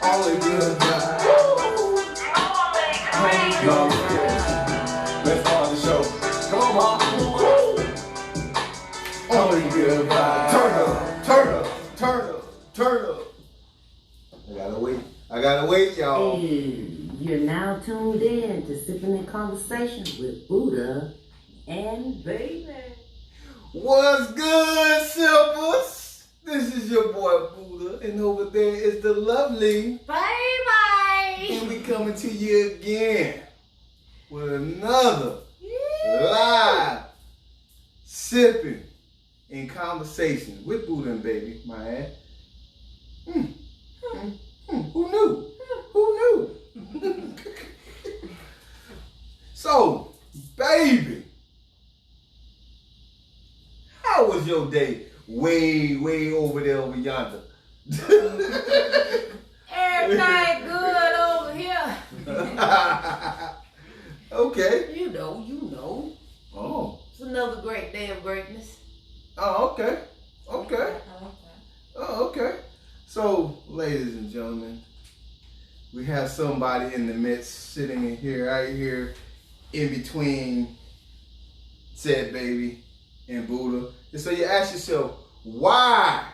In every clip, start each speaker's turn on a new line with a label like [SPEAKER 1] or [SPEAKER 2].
[SPEAKER 1] Only good vibes. Let's start the show. Come on, Mom. Only good vibes. Turn up, turn up, turn up, turn up. I gotta wait, y'all.
[SPEAKER 2] Hey, you're now tuned in to Sipping in Conversation with Buddha and Baby.
[SPEAKER 1] What's good, Sippers? This is your boy Buddha, and over there is the lovely
[SPEAKER 3] Baby.
[SPEAKER 1] And we coming to you again with another live sipping in conversation with Buddha and Baby, my ass. Who knew? Who knew? So, baby, how was your day way over there over yonder?
[SPEAKER 3] Everything good over here.
[SPEAKER 1] Okay.
[SPEAKER 3] You know.
[SPEAKER 1] Oh.
[SPEAKER 3] It's another great day of greatness.
[SPEAKER 1] Oh, okay. Okay.
[SPEAKER 3] I like that.
[SPEAKER 1] Oh, okay. So, ladies and gentlemen, we have somebody in the midst sitting in here, right here, in between said Baby and Buddha. And so you ask yourself, why?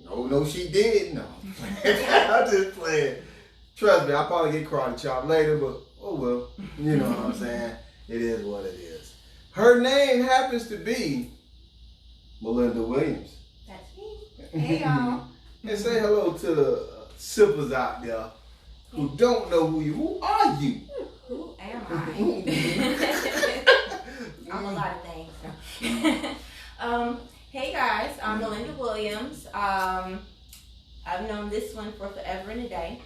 [SPEAKER 1] No, she did. No. I'm just playing. Trust me, I'll probably get karate chopped later, but oh well. You know what I'm saying? It is what it is. Her name happens to be Melinda Williams.
[SPEAKER 3] That's me. Hey, y'all.
[SPEAKER 1] And say hello to the sippers out there who don't know who are you?
[SPEAKER 3] Who am I? I'm a lot of things. So. Hey guys, I'm Melinda Williams. I've known this one for forever and a day.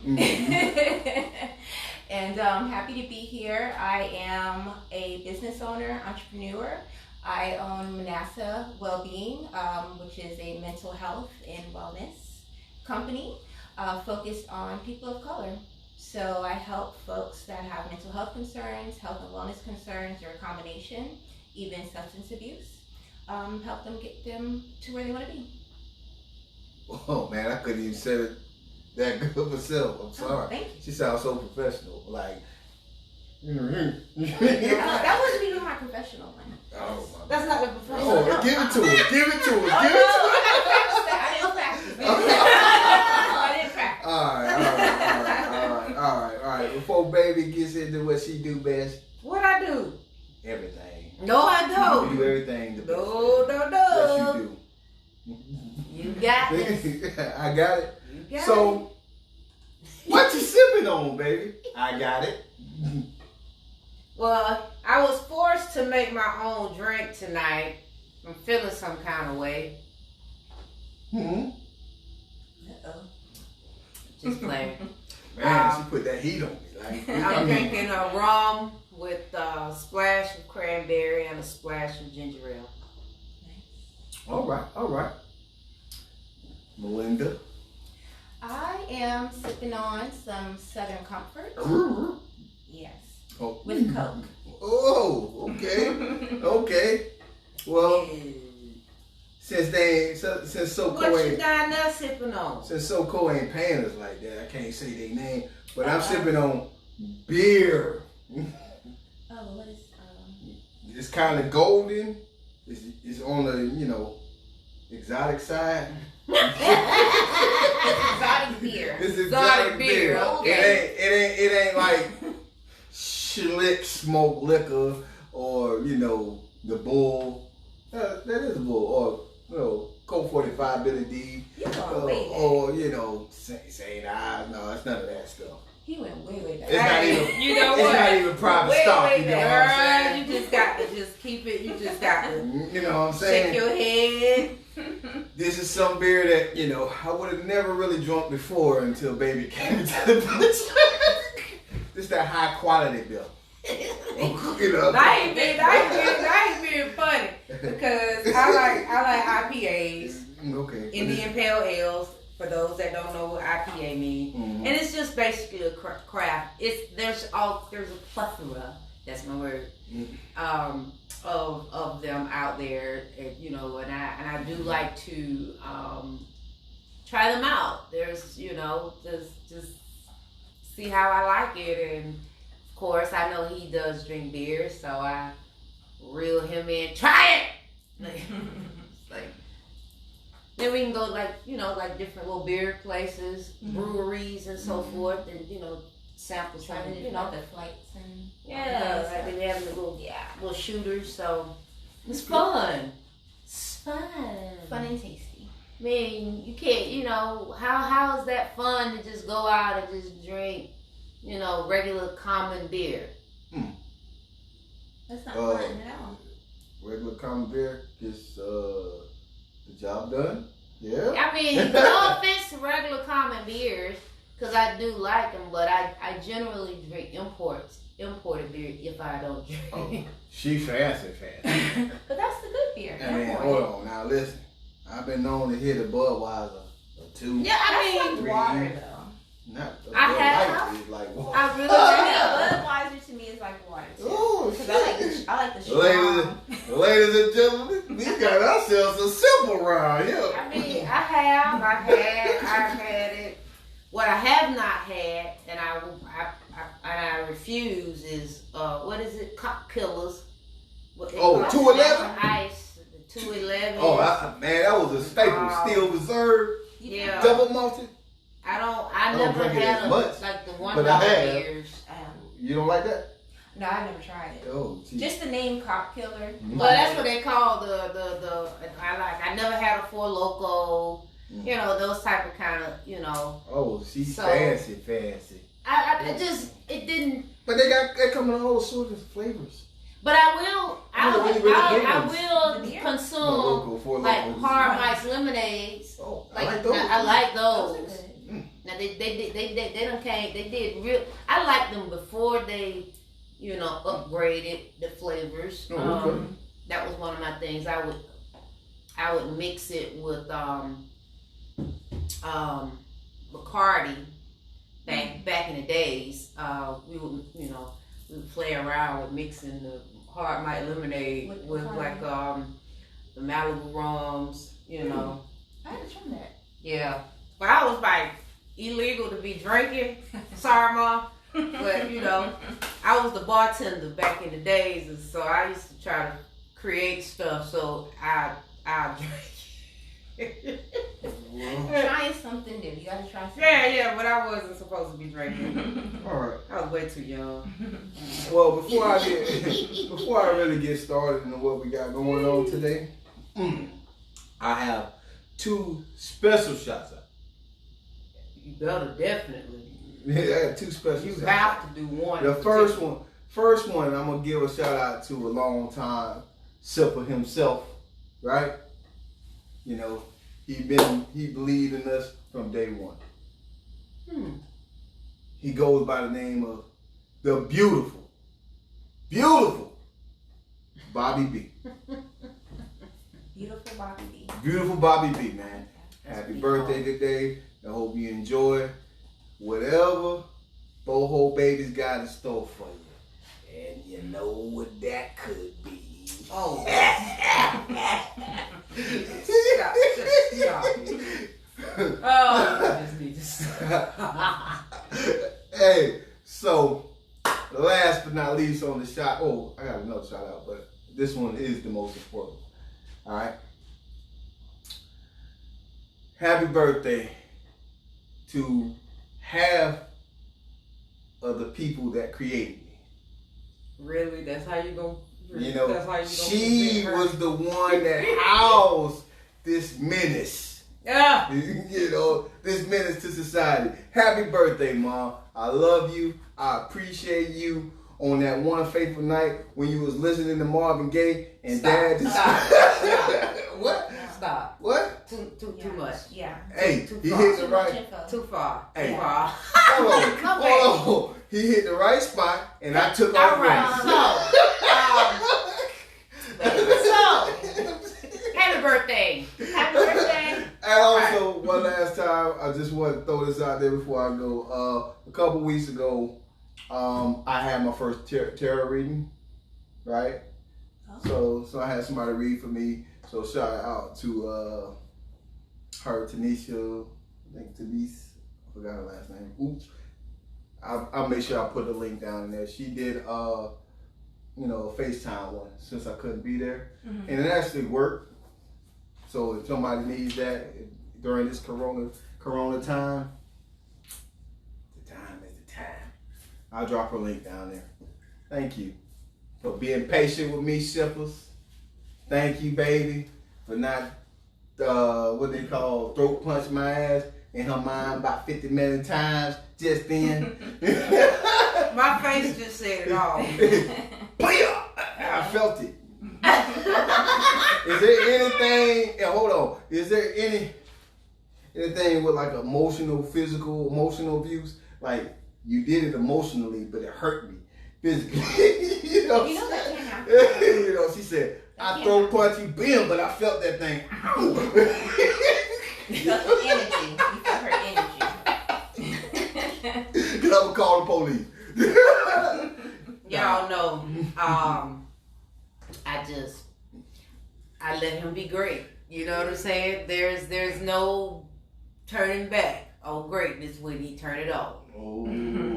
[SPEAKER 3] And I'm happy to be here. I am a business owner, entrepreneur. I own Manasseh Wellbeing, which is a mental health and wellness company focused on people of color. So I help folks that have mental health concerns, health and wellness concerns, or a combination, even substance abuse, help them get them to where they want to be.
[SPEAKER 1] Oh man, I couldn't even say it that good myself. I'm sorry.
[SPEAKER 3] Thank you.
[SPEAKER 1] She sounds so professional. Like,
[SPEAKER 3] That wasn't even my professional one.
[SPEAKER 1] oh my
[SPEAKER 3] That's not the professional.
[SPEAKER 1] Oh, give it to her. Give it to her. Give it to her.
[SPEAKER 3] I didn't practice. I didn't practice.
[SPEAKER 1] All right. Before Baby gets into what she do best,
[SPEAKER 3] What I do?
[SPEAKER 1] everything.
[SPEAKER 3] No, I
[SPEAKER 1] You
[SPEAKER 3] don't.
[SPEAKER 1] do everything the best.
[SPEAKER 3] No.
[SPEAKER 1] Yes, you do.
[SPEAKER 3] You got this.
[SPEAKER 1] I got it.
[SPEAKER 3] You got
[SPEAKER 1] So, what you sipping on, baby? I got it.
[SPEAKER 4] Well, I was forced to make my own drink tonight. I'm feeling some kind of way.
[SPEAKER 3] Uh-oh.
[SPEAKER 4] Just playing.
[SPEAKER 1] Man, she put that heat on me. Like,
[SPEAKER 4] I'm drinking a rum with a splash of cranberry and a splash of ginger ale.
[SPEAKER 1] All right. Melinda.
[SPEAKER 3] I am sipping on some Southern Comfort. Yes.
[SPEAKER 1] Oh.
[SPEAKER 3] With Coke.
[SPEAKER 1] Oh, okay. Okay. Well, since SoCo
[SPEAKER 4] What you
[SPEAKER 1] ain't
[SPEAKER 4] down there sipping on?
[SPEAKER 1] since SoCo ain't paying us like that, I can't say their name. But I'm sipping on beer.
[SPEAKER 3] Oh, what is
[SPEAKER 1] It's kind of golden. It's on the exotic side.
[SPEAKER 3] exotic beer?
[SPEAKER 1] It's exotic beer.
[SPEAKER 4] Okay.
[SPEAKER 1] It ain't like slick smoke liquor or the Bull. That is a Bull or Colt 45 Billy D.
[SPEAKER 3] You going way back.
[SPEAKER 1] Or St. Ives. No, it's none of that stuff.
[SPEAKER 3] He went way back.
[SPEAKER 1] It's not even.
[SPEAKER 4] You know
[SPEAKER 1] It's
[SPEAKER 4] what?
[SPEAKER 1] not even private
[SPEAKER 4] Way,
[SPEAKER 1] stock.
[SPEAKER 4] way
[SPEAKER 1] You know what I'm
[SPEAKER 4] back.
[SPEAKER 1] saying?
[SPEAKER 4] You just got to just keep it. You just got to
[SPEAKER 1] You know what I'm saying?
[SPEAKER 4] shake your head.
[SPEAKER 1] This is some beer that, I would have never really drunk before until Baby came into the place. This that high quality beer.
[SPEAKER 4] I ain't being funny because I like IPAs,
[SPEAKER 1] Okay.
[SPEAKER 4] Indian Pale Ales. For those that don't know what IPA means, and it's just basically a craft. There's a plethora. That's my word. Of them out there, and I do like to try them out. There's, just see how I like it. And of course, I know he does drink beer, so I reel him in. Try it. Like, then we can go like different little beer places, breweries, and so forth, and sample
[SPEAKER 3] Trying
[SPEAKER 4] some,
[SPEAKER 3] to do the flights and
[SPEAKER 4] like they have the little shooters. So it's fun. It's fun.
[SPEAKER 3] fun and tasty.
[SPEAKER 4] I mean, you can't, how is that fun to just go out and just drink, regular common beer?
[SPEAKER 3] That's not fun at all.
[SPEAKER 1] Regular common beer gets the job done. Yeah.
[SPEAKER 4] I mean, no offense to regular common beers, because I do like them, but I generally drink imported beer if I don't drink.
[SPEAKER 1] Oh, she fancy.
[SPEAKER 3] But that's the good beer.
[SPEAKER 1] I mean, hold on. Now listen. I've been known to hit a Budweiser or two.
[SPEAKER 4] Yeah, I mean,
[SPEAKER 3] like water though.
[SPEAKER 1] Not a
[SPEAKER 4] I
[SPEAKER 1] Bud
[SPEAKER 4] have.
[SPEAKER 1] Light is like water.
[SPEAKER 4] I really
[SPEAKER 3] Yeah, Budweiser to me is like water too.
[SPEAKER 1] Ooh,
[SPEAKER 3] Because I like the strong.
[SPEAKER 1] Ladies and gentlemen, we got ourselves a simple round here.
[SPEAKER 4] I mean, I've had it. What I have not had, and I refuse is what is it? Cop Killers. What they call it?
[SPEAKER 1] 211?
[SPEAKER 4] Ice. The 211.
[SPEAKER 1] Oh, man, that was a staple. Steel Reserve,
[SPEAKER 4] Yeah.
[SPEAKER 1] double malted.
[SPEAKER 4] I
[SPEAKER 1] don't
[SPEAKER 4] never
[SPEAKER 1] drink it
[SPEAKER 4] had
[SPEAKER 1] as much,
[SPEAKER 4] like the $1
[SPEAKER 1] but I have.
[SPEAKER 4] beers.
[SPEAKER 1] You don't like that?
[SPEAKER 3] No, I've never tried it.
[SPEAKER 1] Oh, geez.
[SPEAKER 3] Just the name Cop Killer.
[SPEAKER 4] Well, that's what they call the I never had a Four Loko, those type of kind of,
[SPEAKER 1] Oh, she's
[SPEAKER 4] So-
[SPEAKER 1] fancy.
[SPEAKER 4] It didn't.
[SPEAKER 1] But they come in all sorts of flavors.
[SPEAKER 4] But I will
[SPEAKER 3] The beer?
[SPEAKER 4] consume
[SPEAKER 1] No, Four
[SPEAKER 4] like
[SPEAKER 1] Locos.
[SPEAKER 4] hard ice lemonades.
[SPEAKER 1] Oh,
[SPEAKER 4] Like
[SPEAKER 1] I like those.
[SPEAKER 4] I like
[SPEAKER 3] Those are
[SPEAKER 4] those.
[SPEAKER 3] good.
[SPEAKER 4] Now they done came. They did real. I liked them before they, upgraded the flavors.
[SPEAKER 1] Oh, okay.
[SPEAKER 4] That was one of my things. I would mix it with Bacardi. Back in the days, we would play around with mixing the hard malt lemonade with like the Malibu rums.
[SPEAKER 3] I had to try that.
[SPEAKER 4] Yeah, but I was like illegal to be drinking. Sorry, Mom. But I was the bartender back in the days, and so I used to try to create stuff. So I drink.
[SPEAKER 3] Trying something new. You gotta try something.
[SPEAKER 4] Yeah, but I wasn't supposed to be drinking.
[SPEAKER 1] All right.
[SPEAKER 4] I was way too young.
[SPEAKER 1] Well, before I really get started into what we got going on today, I have two special shots out.
[SPEAKER 4] You better definitely.
[SPEAKER 1] Yeah, I got two special
[SPEAKER 4] You
[SPEAKER 1] shots
[SPEAKER 4] have
[SPEAKER 1] out.
[SPEAKER 4] to do one.
[SPEAKER 1] The first one, I'm gonna give a shout out to a long time sipper himself, right? He believed in us from day one. He goes by the name of the beautiful Bobby B.
[SPEAKER 3] Beautiful Bobby B.
[SPEAKER 1] Beautiful Bobby B, man.
[SPEAKER 3] That's
[SPEAKER 1] Happy
[SPEAKER 3] beautiful.
[SPEAKER 1] birthday today. I hope you enjoy whatever Boho Baby's got in store for you. And you know what that could be.
[SPEAKER 4] Oh. Stop. Oh, I just need to stop.
[SPEAKER 1] Hey, so last but not least on the shot. Oh, I got another shout out, but this one is the most important. All right. Happy birthday to half of the people that created me.
[SPEAKER 4] Really? That's how you gonna?
[SPEAKER 1] That's how you she was the one that housed this menace.
[SPEAKER 4] Yeah.
[SPEAKER 1] This menace to society. Happy birthday, Mom. I love you. I appreciate you. On that one fateful night when you was listening to Marvin Gaye and Dad just What?
[SPEAKER 4] Stop.
[SPEAKER 1] What?
[SPEAKER 4] Too much.
[SPEAKER 3] Yeah.
[SPEAKER 1] Hey,
[SPEAKER 4] Too
[SPEAKER 1] he
[SPEAKER 4] far.
[SPEAKER 1] hit the
[SPEAKER 3] Too much
[SPEAKER 1] right.
[SPEAKER 3] info.
[SPEAKER 4] Too far.
[SPEAKER 1] Hey.
[SPEAKER 4] Too far.
[SPEAKER 1] Hold on. He hit the right spot and I took off.
[SPEAKER 4] All right. Happy birthday.
[SPEAKER 3] Happy birthday.
[SPEAKER 1] And also, one last time, I just want to throw this out there before I go. A couple weeks ago, I had my first tarot reading, right? Oh. So I had somebody read for me. So shout out to her, Tanisha think Denise, I forgot her last name. Oops. I'll make sure I put the link down in there. She did a FaceTime one since I couldn't be there.
[SPEAKER 3] Mm-hmm.
[SPEAKER 1] And it actually worked. So if somebody needs that during this corona time, the time is the time. I'll drop her link down there. Thank you for being patient with me, shippers. Thank you, baby, for not what they call throat punch my ass in her mind about 50 million times just then.
[SPEAKER 4] My face just said it all.
[SPEAKER 1] I felt it. Is there anything? Hold on. Is there anything with like emotional abuse? Like you did it emotionally, but it hurt me physically.
[SPEAKER 3] You know that can happen.
[SPEAKER 1] She said, "I throw punch you, bam," but I felt that thing. Ow.
[SPEAKER 3] You felt the energy. You felt her energy.
[SPEAKER 1] Cause I would call the police.
[SPEAKER 4] Y'all know, I let him be great. You know what I'm saying? There's no turning back on greatness when he turn it on.
[SPEAKER 1] Oh,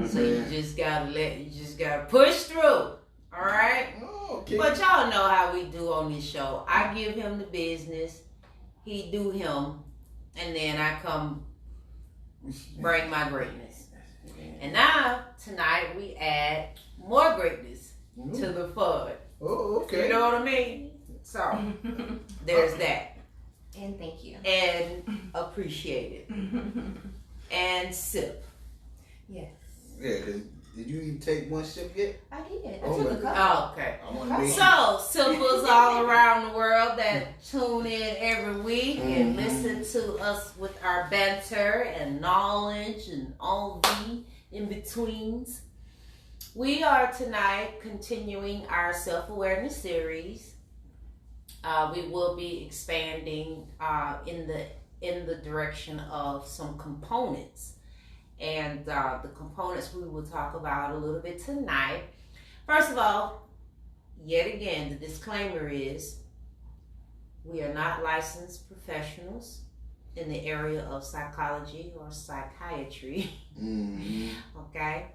[SPEAKER 4] So you just gotta push through. All right?
[SPEAKER 1] Oh, okay.
[SPEAKER 4] But y'all know how we do on this show. I give him the business, he do him, and then I come bring my greatness. And now, tonight, we add more greatness to the fun.
[SPEAKER 1] Oh, okay.
[SPEAKER 4] You know what I mean? So, there's that.
[SPEAKER 3] And thank you.
[SPEAKER 4] And appreciate it. And sip.
[SPEAKER 3] Yes.
[SPEAKER 1] Yeah, cause did you even take one sip yet?
[SPEAKER 3] I did. I
[SPEAKER 1] Oh,
[SPEAKER 3] took a
[SPEAKER 1] my
[SPEAKER 3] couple.
[SPEAKER 4] Oh, okay.
[SPEAKER 1] I want to be.
[SPEAKER 4] So, simples all around the world that tune in every week and listen to us with our banter and knowledge and all the in-betweens. We are tonight continuing our self-awareness series. We will be expanding in the direction of some components. And the components we will talk about a little bit tonight. First of all, yet again, the disclaimer is we are not licensed professionals in the area of psychology or psychiatry. Okay?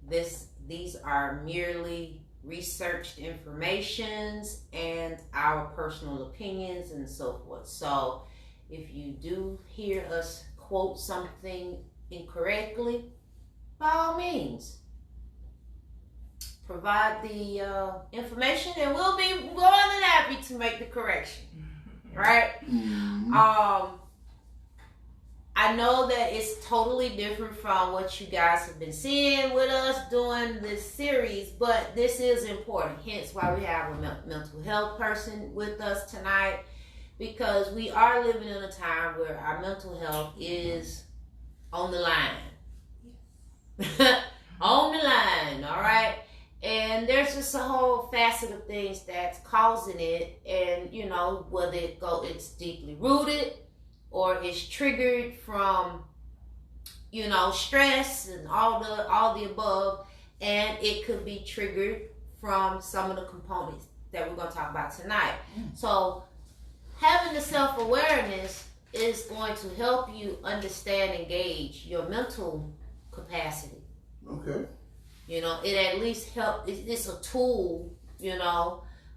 [SPEAKER 4] These are merely researched informations and our personal opinions and so forth. So if you do hear us quote something incorrectly, by all means, provide the information and we'll be more than happy to make the correction. Right? I know that it's totally different from what you guys have been seeing with us doing this series, but this is important. Hence why we have a mental health person with us tonight, because we are living in a time where our mental health is on the line. On the line, all right? And there's just a whole facet of things that's causing it, and whether it's deeply rooted or it's triggered from stress and all the above, and it could be triggered from some of the components that we're going to talk about tonight. So having the self-awareness is going to help you understand and gauge your mental capacity.
[SPEAKER 1] Okay.
[SPEAKER 4] It at least helps. It's a tool,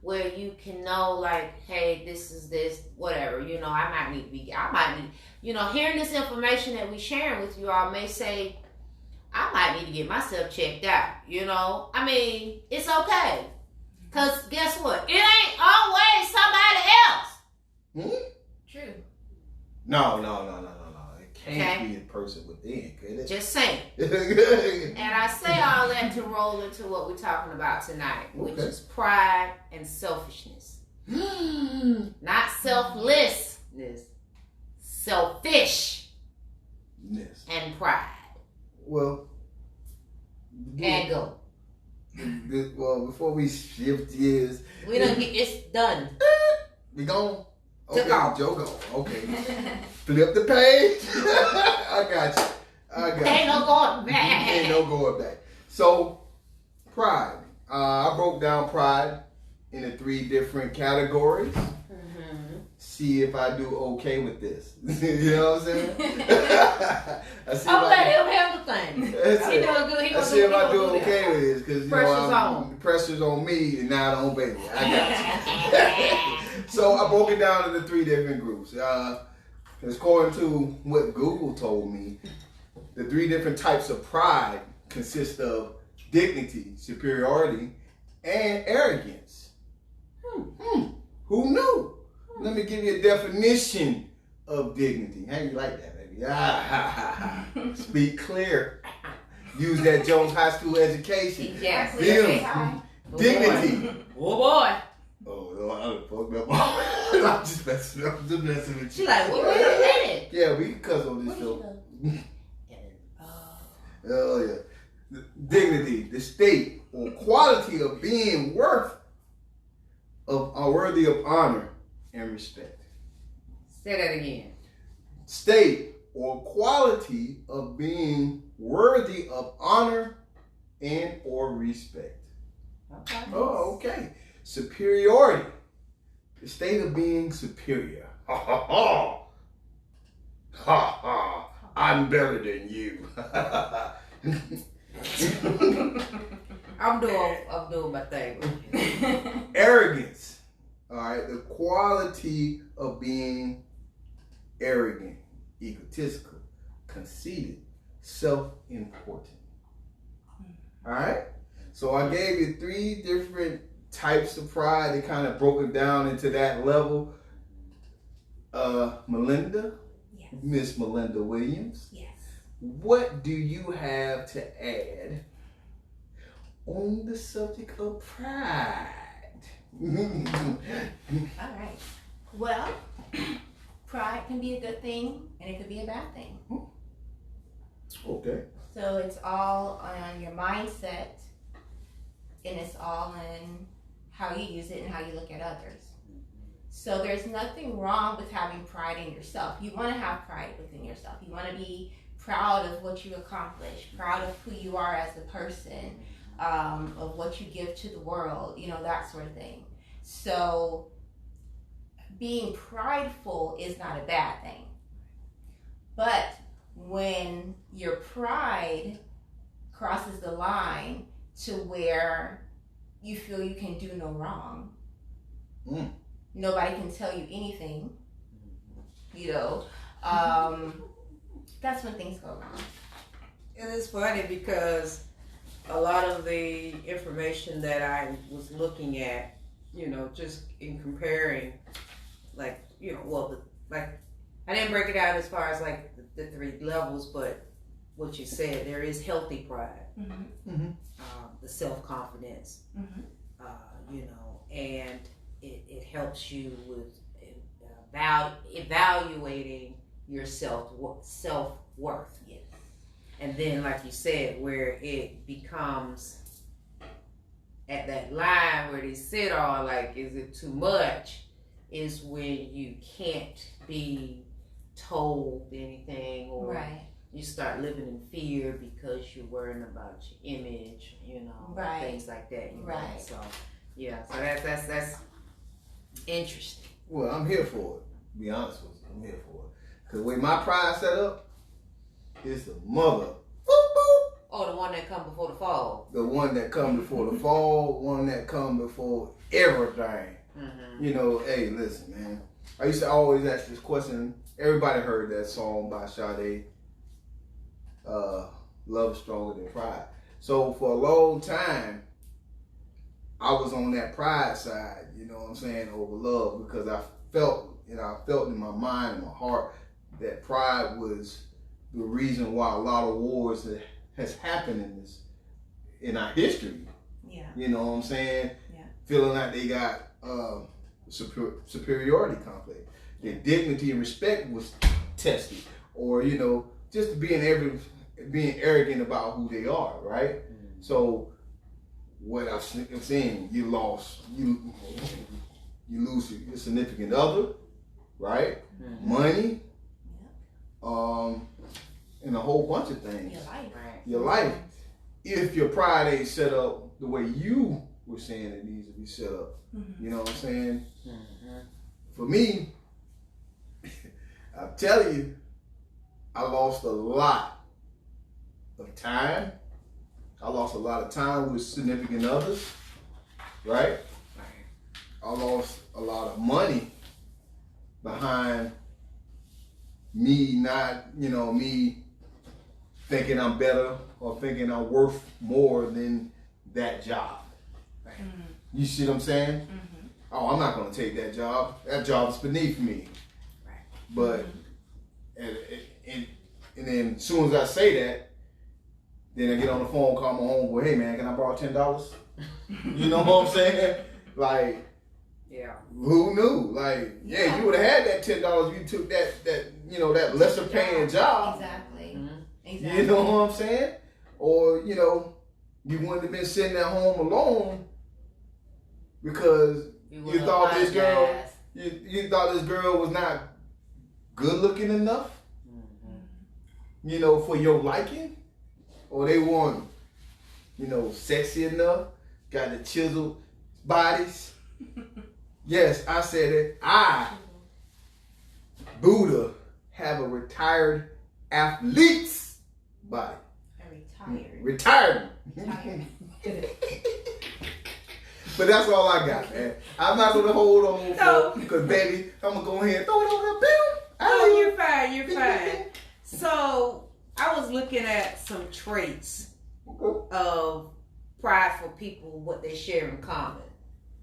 [SPEAKER 4] where you can know, like, hey, this is this, whatever. I might need, hearing this information that we sharing with you all may say, I might need to get myself checked out. I mean, it's okay. Because guess what? It ain't always somebody else.
[SPEAKER 3] True.
[SPEAKER 1] No. It can't be a person within, could it?
[SPEAKER 4] Just saying. And I say all that to roll into what we're talking about tonight, which is pride and selfishness. Not selflessness. Selfishness and pride.
[SPEAKER 1] Well.
[SPEAKER 4] And go.
[SPEAKER 1] Well, before we shift gears,
[SPEAKER 4] we don't get it's done.
[SPEAKER 1] We gone.
[SPEAKER 4] Took off.
[SPEAKER 1] Joe gone. Okay. Flip the page. I got you.
[SPEAKER 4] Ain't no going back.
[SPEAKER 1] Ain't no going back. So, pride. I broke down pride into 3 different categories. see if I do okay with this. You know what I'm saying? I see
[SPEAKER 4] I'm
[SPEAKER 1] if
[SPEAKER 4] letting
[SPEAKER 1] I,
[SPEAKER 4] him handle things.
[SPEAKER 1] That's
[SPEAKER 4] He
[SPEAKER 1] it.
[SPEAKER 4] doing good. He
[SPEAKER 1] I
[SPEAKER 4] gonna
[SPEAKER 1] see if I do
[SPEAKER 4] that.
[SPEAKER 1] okay with this because
[SPEAKER 4] Pressure's on.
[SPEAKER 1] the pressure's on me and not on baby. I got you. So I broke it down into 3 different groups. According to what Google told me, the 3 different types of pride consist of dignity, superiority, and arrogance. Who knew? Let me give you a definition of dignity. How you like that, baby? Speak clear. Use that Jones High School education.
[SPEAKER 4] Yes.
[SPEAKER 1] Them. Dignity.
[SPEAKER 4] Oh boy.
[SPEAKER 1] Oh, no, I done fucked up. I'm just messing up. Just messing with
[SPEAKER 4] She
[SPEAKER 1] you.
[SPEAKER 4] like, wait a minute.
[SPEAKER 1] Yeah, we can cuss on this show. Oh, yeah. Dignity, the state or quality of being worthy of honor and respect.
[SPEAKER 4] Say that again.
[SPEAKER 1] State or quality of being worthy of honor and or respect.
[SPEAKER 4] Okay.
[SPEAKER 1] Oh, okay. Superiority, the state of being superior. Ha ha ha. Ha ha. I'm better than you.
[SPEAKER 4] I'm doing my thing.
[SPEAKER 1] Arrogance. All right, the quality of being arrogant, egotistical, conceited, self-important. All right. So I gave you 3 different types of pride. They kind of broke it down into that level. Melinda,
[SPEAKER 3] Yes.
[SPEAKER 1] Miss Melinda Williams,
[SPEAKER 3] Yes.
[SPEAKER 1] what do you have to add on the subject of pride?
[SPEAKER 3] All right. Well, pride can be a good thing and it could be a bad thing.
[SPEAKER 1] Okay.
[SPEAKER 3] So it's all on your mindset and it's all in how you use it and how you look at others. So there's nothing wrong with having pride in yourself. You want to have pride within yourself. You want to be proud of what you accomplished, proud of who you are as a person, of what you give to the world, that sort of thing. So being prideful is not a bad thing. But when your pride crosses the line to where you feel you can do no wrong, nobody can tell you anything, that's when things go wrong.
[SPEAKER 5] And it's funny because a lot of the information that I was looking at, just in comparing, I didn't break it out as far as like the 3 levels, but what you said, there is healthy pride, the self-confidence, and it helps you with evaluating your self-worth.
[SPEAKER 3] Yes.
[SPEAKER 5] And then, like you said, where it becomes at that line where they sit on, like, is it too much, is when you can't be told anything, or
[SPEAKER 3] Right.
[SPEAKER 5] you start living in fear because you're worrying about your image,
[SPEAKER 3] Right.
[SPEAKER 5] things like that.
[SPEAKER 3] Right.
[SPEAKER 5] So, yeah, so that's interesting.
[SPEAKER 1] Well, I'm here for it. To be honest with you, I'm here for it. Because the way my pride set up, it's the mother. Boop, boop.
[SPEAKER 5] Oh, the one that come before the fall.
[SPEAKER 1] The one that come before the fall, one that come before everything. Hey, listen, man. I used to always ask this question. Everybody heard that song by Sade, Love Stronger Than Pride. So for a long time, I was on that pride side, over love, because I felt in my mind and my heart that pride was the reason why a lot of wars has happened in our history.
[SPEAKER 3] Yeah.
[SPEAKER 1] You know what I'm saying?
[SPEAKER 3] Yeah.
[SPEAKER 1] Feeling like they got superiority complex. Their dignity and respect was tested, or just being arrogant about who they are, right? So what I'm saying, you lose your significant other, right? Money, and a whole bunch of things.
[SPEAKER 3] Your life.
[SPEAKER 5] Right.
[SPEAKER 1] Your life. If your pride ain't set up the way you were saying it needs to be set up. You know what I'm saying? For me, I'm telling you, I lost a lot of time. I lost a lot of time with significant others, right? I lost a lot of money behind me not, me thinking I'm better or thinking I'm worth more than that job. You see what I'm saying?
[SPEAKER 3] Mm-hmm.
[SPEAKER 1] Oh, I'm not going to take that job. That job's beneath me.
[SPEAKER 3] Right.
[SPEAKER 1] But, and then as soon as I say that, then I get on the phone, call my homeboy, hey man, can I borrow $10? You know what I'm saying? Like,
[SPEAKER 5] Yeah.
[SPEAKER 1] who knew? Like, yeah, you would have had that $10 if you took that lesser paying job.
[SPEAKER 3] Exactly.
[SPEAKER 5] Mhm.
[SPEAKER 3] Exactly.
[SPEAKER 1] You know what I'm saying? Or, you wouldn't have been sitting at home alone because you thought this girl, you thought this girl was not good looking enough, for your liking, or they weren't, sexy enough, got the chiseled bodies. Yes, I said it. I, Buddha, have a retired athlete's body.
[SPEAKER 3] Retired.
[SPEAKER 1] Retired. But that's all I got, man. I'm not gonna hold on for because baby, I'm gonna go ahead and throw it on the bill.
[SPEAKER 5] Oh, you're fine. You're fine. So I was looking at some traits of prideful people, what they share in common,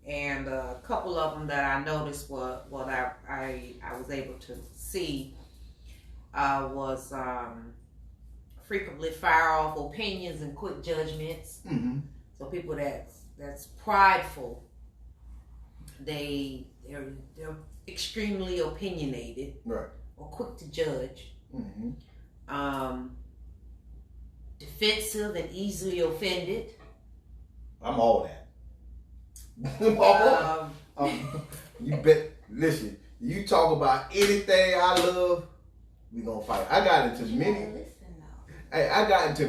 [SPEAKER 5] and a couple of them that I noticed what I was able to see was frequently fire off opinions and quick judgments.
[SPEAKER 1] Mm-hmm.
[SPEAKER 5] So people that's prideful, they're extremely opinionated,
[SPEAKER 1] Right.
[SPEAKER 5] or quick to judge,
[SPEAKER 1] Mm-hmm.
[SPEAKER 5] defensive and easily offended.
[SPEAKER 1] I'm all that. I'm all you bet. Listen, you talk about anything I love, we gonna fight. I got into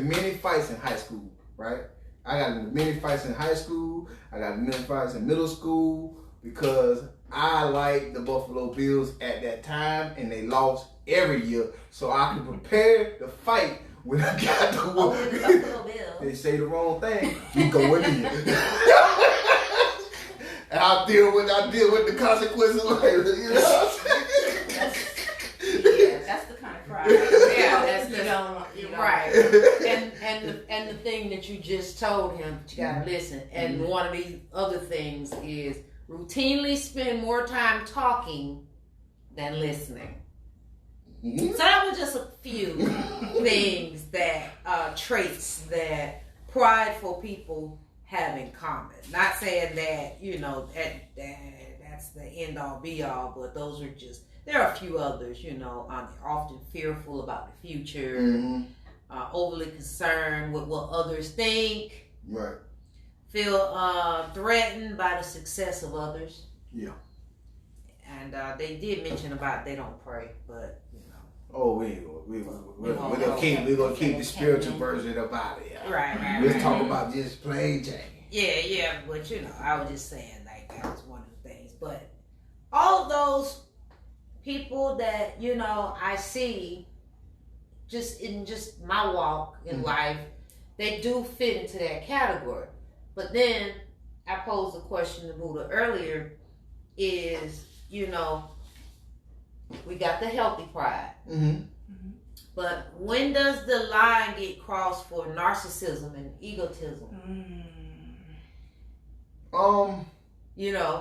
[SPEAKER 1] many fights in high school, right? I got into many fights in high school. I got into many fights in middle school because I liked the Buffalo Bills at that time, and they lost every year, so I could prepare to fight when I got to
[SPEAKER 3] The Buffalo Bills.
[SPEAKER 1] They say the wrong thing, we go in here. And I deal with the consequences later. You know what I'm saying?
[SPEAKER 3] That's the kind of pride.
[SPEAKER 5] Yeah, that's
[SPEAKER 3] you
[SPEAKER 5] the-
[SPEAKER 3] don't
[SPEAKER 5] Right. and the thing that you just told him, but you gotta listen. And one of these other things is routinely spend more time talking than listening.
[SPEAKER 1] Mhm.
[SPEAKER 5] So that was just a few things that traits that prideful people have in common. Not saying that that's the end all be all, but those are just, there are a few others. They're often fearful about the future,
[SPEAKER 1] Mhm.
[SPEAKER 5] overly concerned with what others think,
[SPEAKER 1] Right.
[SPEAKER 5] feel threatened by the success of others.
[SPEAKER 1] Yeah.
[SPEAKER 5] And they did mention about they don't pray, but
[SPEAKER 1] Oh, we're gonna keep the spiritual version about it.
[SPEAKER 5] right.
[SPEAKER 1] Let's talk about just plain Jane.
[SPEAKER 5] Yeah, but I was just saying like that was one of the things. But all of those people that I see just in my walk in life, they do fit into that category. But then I posed a question to Buddha earlier: is we got the healthy pride,
[SPEAKER 1] Mm-hmm.
[SPEAKER 5] but when does the line get crossed for narcissism and egotism?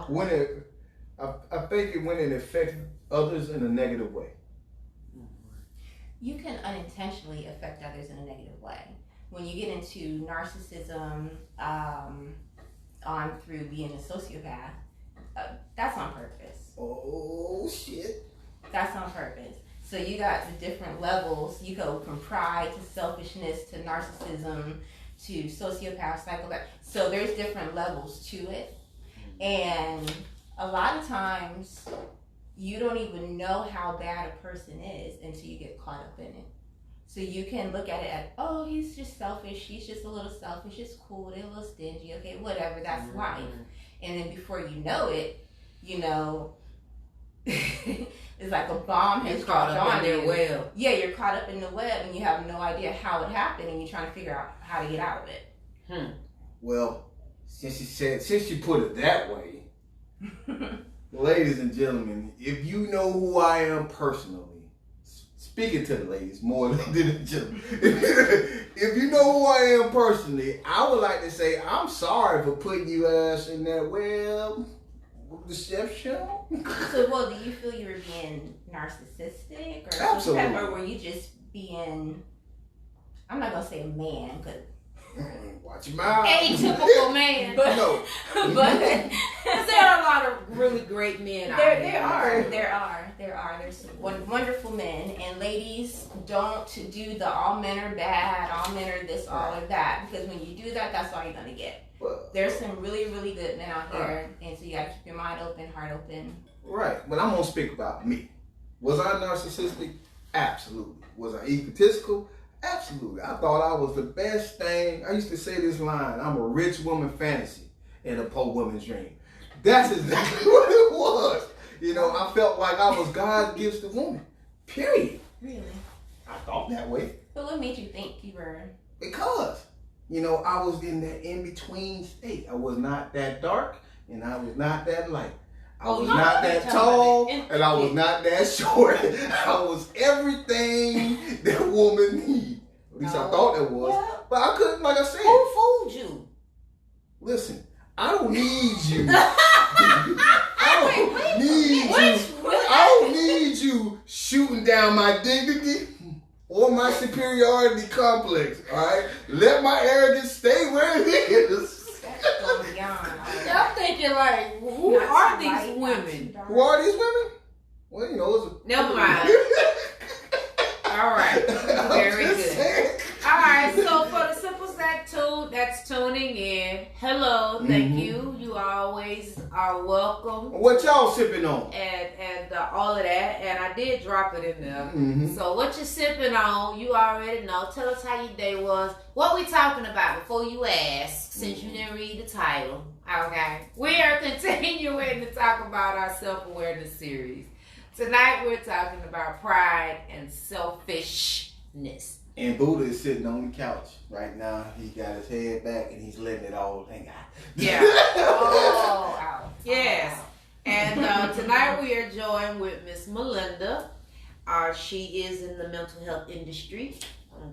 [SPEAKER 1] When I think when it affects others in a negative way.
[SPEAKER 3] You can unintentionally affect others in a negative way. When you get into narcissism, on through being a sociopath, that's on purpose.
[SPEAKER 1] Oh shit.
[SPEAKER 3] That's on purpose. So you got the different levels. You go from pride to selfishness to narcissism to sociopath, psychopath. So there's different levels to it. And a lot of times you don't even know how bad a person is until you get caught up in it. So you can look at it as, oh, he's just selfish. He's just a little selfish. It's cool. They're a little stingy. Okay, whatever. That's life. And then before you know it, It's like a bomb has
[SPEAKER 4] It's caught
[SPEAKER 3] dropped
[SPEAKER 4] up
[SPEAKER 3] on
[SPEAKER 4] in their
[SPEAKER 3] you.
[SPEAKER 4] web.
[SPEAKER 3] Yeah, you're caught up in the web and you have no idea how it happened and you're trying to figure out how to get out of it.
[SPEAKER 1] Well, since you put it that way, ladies and gentlemen, if you know who I am personally, speaking to the ladies more than the gentlemen, if you know who I am personally, I would like to say I'm sorry for putting you ass in that web deception.
[SPEAKER 3] So, well, do you feel you were being narcissistic or
[SPEAKER 1] Absolutely.
[SPEAKER 3] or were you just being, I'm not going to say a man, because
[SPEAKER 1] Watch your mouth.
[SPEAKER 4] Atypical man.
[SPEAKER 3] but,
[SPEAKER 1] No.
[SPEAKER 3] but
[SPEAKER 4] There are a lot of really great men out
[SPEAKER 3] there
[SPEAKER 4] there.
[SPEAKER 3] there's wonderful men, and ladies, don't do the all men are bad, all men are this, all of that, because when you do that, that's all you're going to get.
[SPEAKER 1] Well,
[SPEAKER 3] There's some really, really good men out there, and so you got to keep your mind open, heart open.
[SPEAKER 1] right, but I'm gonna speak about me. Was I narcissistic? Absolutely. Was I egotistical? Absolutely. I thought I was the best thing. I used to say this line: "I'm a rich woman fantasy and a poor woman's dream." That's exactly what it was. You know, I felt like I was God's gift to woman. Period.
[SPEAKER 3] Really?
[SPEAKER 1] I thought that way
[SPEAKER 3] But what made you think you were?
[SPEAKER 1] because, you know, I was in that in-between state. I was not that dark and I was not that light. I was not that tall and I was not that short. I was everything that woman needs. At least I thought that was.
[SPEAKER 3] Well,
[SPEAKER 1] But I couldn't, like I said,
[SPEAKER 4] Who fooled you?
[SPEAKER 1] listen, I don't need you. I don't need you. I don't need you shooting down my dignity or my superiority complex. All right, let my arrogance stay where it is.
[SPEAKER 3] that's going beyond.
[SPEAKER 4] I'm thinking like, who
[SPEAKER 3] Not
[SPEAKER 4] are
[SPEAKER 3] too
[SPEAKER 4] these
[SPEAKER 3] light, not too
[SPEAKER 4] women?
[SPEAKER 3] dark.
[SPEAKER 1] Who are these women? Well, you know, it's a
[SPEAKER 4] Never mind. All right. Very
[SPEAKER 1] I'm just
[SPEAKER 4] good.
[SPEAKER 1] saying.
[SPEAKER 4] All right. So for the simple stack that's tuning in, hello, thank
[SPEAKER 1] Mhm.
[SPEAKER 4] you. You always are welcome.
[SPEAKER 1] What y'all sipping on?
[SPEAKER 4] And all of that, and I did drop it in there.
[SPEAKER 1] Mm-hmm.
[SPEAKER 4] So what you sipping on, you already know. Tell us how your day was. What we talking about before you ask, since you didn't read the title. Okay. We are continuing to talk about our self-awareness series. Tonight we're talking about pride and selfishness.
[SPEAKER 1] And Buddha is sitting on the couch right now. He got his head back and he's letting it all hang out.
[SPEAKER 4] Yeah.
[SPEAKER 3] Oh, ow.
[SPEAKER 4] Yes. And tonight we are joined with Miss Melinda. She is in the mental health industry.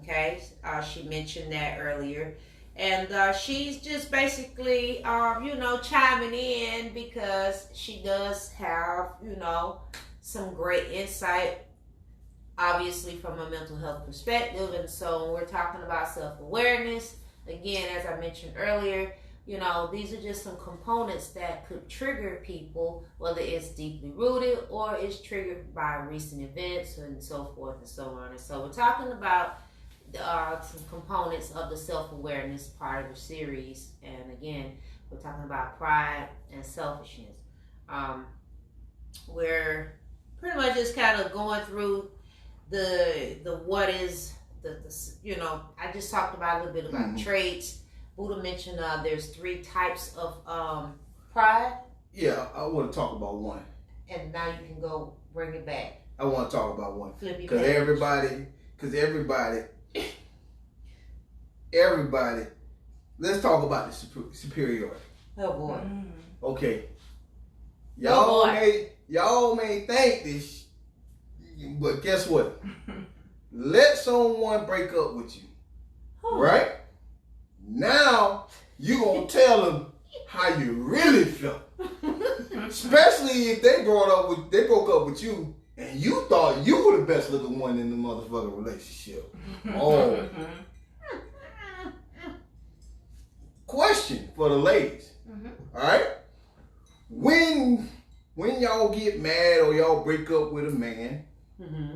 [SPEAKER 4] Okay. She mentioned that earlier. And she's just basically, chiming in because she does have, some great insight, obviously from a mental health perspective. And so when we're talking about self-awareness, again, as I mentioned earlier, these are just some components that could trigger people, whether it's deeply rooted or it's triggered by recent events and so forth and so on. And so we're talking about some components of the self-awareness part of the series. And again, we're talking about pride and selfishness. We're pretty much just kind of going through the what is I just talked about a little bit about traits. Buddha mentioned there's 3 types of pride,
[SPEAKER 1] Yeah, I want to talk about one.
[SPEAKER 4] and now you can go bring it back.
[SPEAKER 1] I want to talk about one.
[SPEAKER 4] Flip your
[SPEAKER 1] Because
[SPEAKER 4] page.
[SPEAKER 1] everybody, let's talk about the superiority.
[SPEAKER 4] Oh boy.
[SPEAKER 1] Okay.
[SPEAKER 4] Oh, boy.
[SPEAKER 1] Y'all may think this, but guess what? Let someone break up with you, right? Now you gonna tell them how you really felt, especially if they broke up with you, and you thought you were the best looking one in the motherfucking relationship. Oh, question for the ladies. All right, when y'all get mad or y'all break up with a man,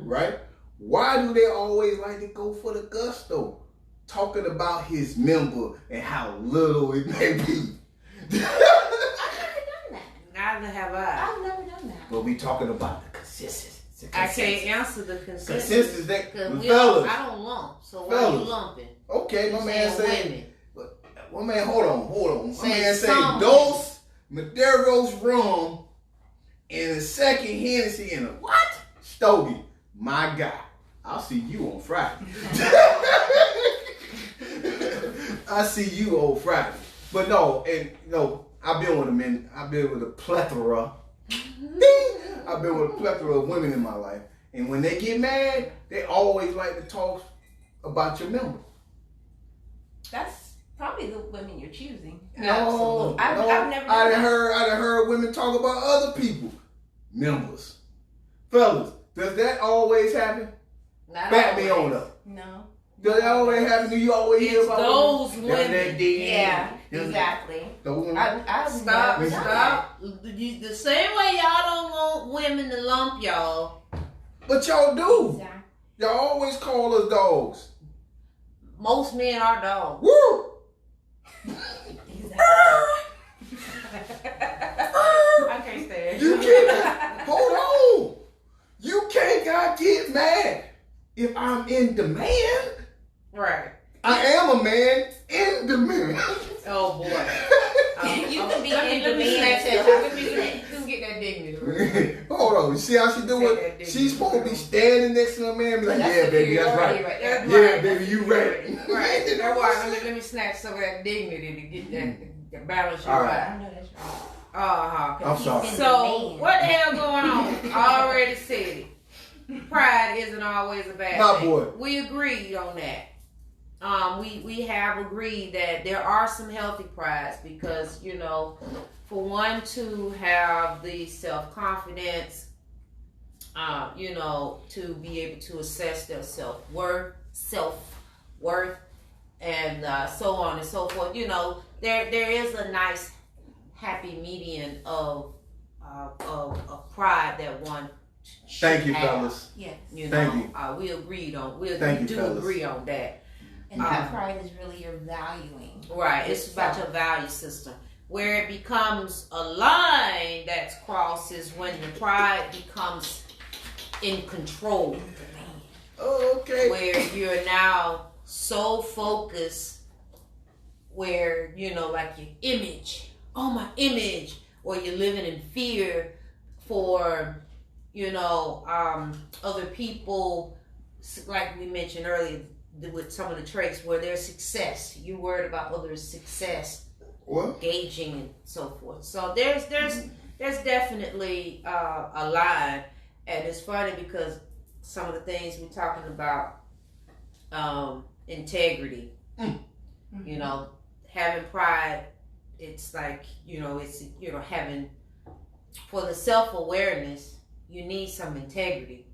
[SPEAKER 1] right? Why do they always like to go for the gusto? Talking about his member and how little it may be.
[SPEAKER 4] Neither have I.
[SPEAKER 3] I've never done that.
[SPEAKER 1] But we talking about the consistency.
[SPEAKER 4] I can't answer the consensus.
[SPEAKER 1] Consistency that
[SPEAKER 4] Because
[SPEAKER 1] fellas.
[SPEAKER 4] I don't lump. So why are you
[SPEAKER 1] Fellas.
[SPEAKER 4] lumping?
[SPEAKER 1] Okay, my
[SPEAKER 4] You
[SPEAKER 1] man
[SPEAKER 4] saying
[SPEAKER 1] said.
[SPEAKER 4] women.
[SPEAKER 1] Well, man, hold on. My
[SPEAKER 4] Say
[SPEAKER 1] man say
[SPEAKER 4] some.
[SPEAKER 1] Dos Maderos rum and a second Hennessy and a what? Stogie, my guy. I'll see you on Friday. I see you on Friday. But no, and I've been with a plethora. I've been with a plethora of women in my life. And when they get mad, they always like to talk about your member.
[SPEAKER 3] That's probably the women you're choosing.
[SPEAKER 1] No,
[SPEAKER 3] I've never
[SPEAKER 1] I
[SPEAKER 3] done
[SPEAKER 1] done
[SPEAKER 3] that.
[SPEAKER 1] heard women talk about other people. Members. Fellas, does that always happen?
[SPEAKER 4] Not
[SPEAKER 1] Back me
[SPEAKER 4] always.
[SPEAKER 1] on up.
[SPEAKER 3] No.
[SPEAKER 1] Does that always happen? Do you always hear
[SPEAKER 4] It's
[SPEAKER 1] about
[SPEAKER 4] those
[SPEAKER 1] them?
[SPEAKER 4] women.
[SPEAKER 1] That dig.
[SPEAKER 3] Yeah,
[SPEAKER 1] Them-
[SPEAKER 3] exactly.
[SPEAKER 1] those women.
[SPEAKER 3] I've
[SPEAKER 4] Stop,
[SPEAKER 3] never done
[SPEAKER 4] stop. The same way y'all don't want women to lump y'all,
[SPEAKER 1] But y'all
[SPEAKER 3] that.
[SPEAKER 1] do.
[SPEAKER 3] Exactly.
[SPEAKER 1] Y'all always call us dogs.
[SPEAKER 4] most men are dogs.
[SPEAKER 1] Woo!
[SPEAKER 3] I can't stand
[SPEAKER 1] You can't. Hold on. You can't not get mad if I'm in demand.
[SPEAKER 4] Right.
[SPEAKER 1] I am a man in demand.
[SPEAKER 4] Oh boy.
[SPEAKER 3] You can be
[SPEAKER 4] let
[SPEAKER 3] in
[SPEAKER 4] me
[SPEAKER 3] demand
[SPEAKER 4] snatch
[SPEAKER 3] too.
[SPEAKER 4] that. Let me get that dignity.
[SPEAKER 1] Hold on. You see how she do
[SPEAKER 4] Take that
[SPEAKER 1] it?
[SPEAKER 4] dignity.
[SPEAKER 1] She's supposed to be standing next to a man and be like,
[SPEAKER 3] That's
[SPEAKER 1] yeah, baby, that's
[SPEAKER 3] superiority
[SPEAKER 1] right.
[SPEAKER 3] there.
[SPEAKER 1] Yeah, baby, you right.
[SPEAKER 4] Right. That's why. Let me snatch some of that dignity to get that balance you
[SPEAKER 1] All right.
[SPEAKER 4] out.
[SPEAKER 3] I know that's right.
[SPEAKER 1] I'm sorry.
[SPEAKER 4] So what the hell going on? I already said it. Pride isn't always a bad
[SPEAKER 1] My
[SPEAKER 4] thing.
[SPEAKER 1] boy.
[SPEAKER 4] We agreed on that. We have agreed that there are some healthy prides because, for one to have the self-confidence, to be able to assess their self-worth, and so on and so forth. There is a nice happy median of pride that one should
[SPEAKER 1] Thank you,
[SPEAKER 4] have.
[SPEAKER 1] fellas.
[SPEAKER 3] Yes.
[SPEAKER 1] Thank you.
[SPEAKER 4] We agreed on.
[SPEAKER 1] Thank you,
[SPEAKER 4] do
[SPEAKER 1] fellas.
[SPEAKER 4] agree on that.
[SPEAKER 3] And that pride is really your valuing.
[SPEAKER 4] Right. It's about your value system. Where it becomes a line that's crossed is when the pride becomes in control.
[SPEAKER 1] Okay.
[SPEAKER 4] Where you're now so focused where, like your image. Oh, my image. Or you're living in fear for, other people, like we mentioned earlier, with some of the traits where there's success. You're worried about others' success,
[SPEAKER 1] What?
[SPEAKER 4] gauging and so forth. So there's definitely a line, and it's funny because some of the things we're talking about, integrity, having pride. It's like having for the self-awareness. You need some integrity,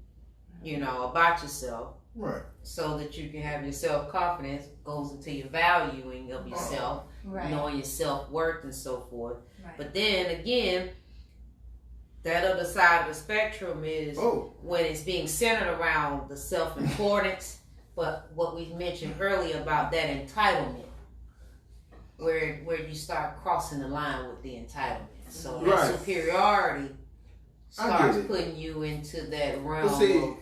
[SPEAKER 4] about yourself.
[SPEAKER 1] Right.
[SPEAKER 4] So that you can have your self-confidence goes into your valuing of yourself,
[SPEAKER 3] Right.
[SPEAKER 4] knowing your self-worth and so forth.
[SPEAKER 3] Right.
[SPEAKER 4] But then again, that other side of the spectrum is when it's being centered around the self-importance, but what we mentioned earlier about that entitlement, where you start crossing the line with the entitlement. So
[SPEAKER 1] Right.
[SPEAKER 4] that superiority
[SPEAKER 1] I
[SPEAKER 4] starts
[SPEAKER 1] get it.
[SPEAKER 4] putting you into that realm
[SPEAKER 1] But see,
[SPEAKER 4] of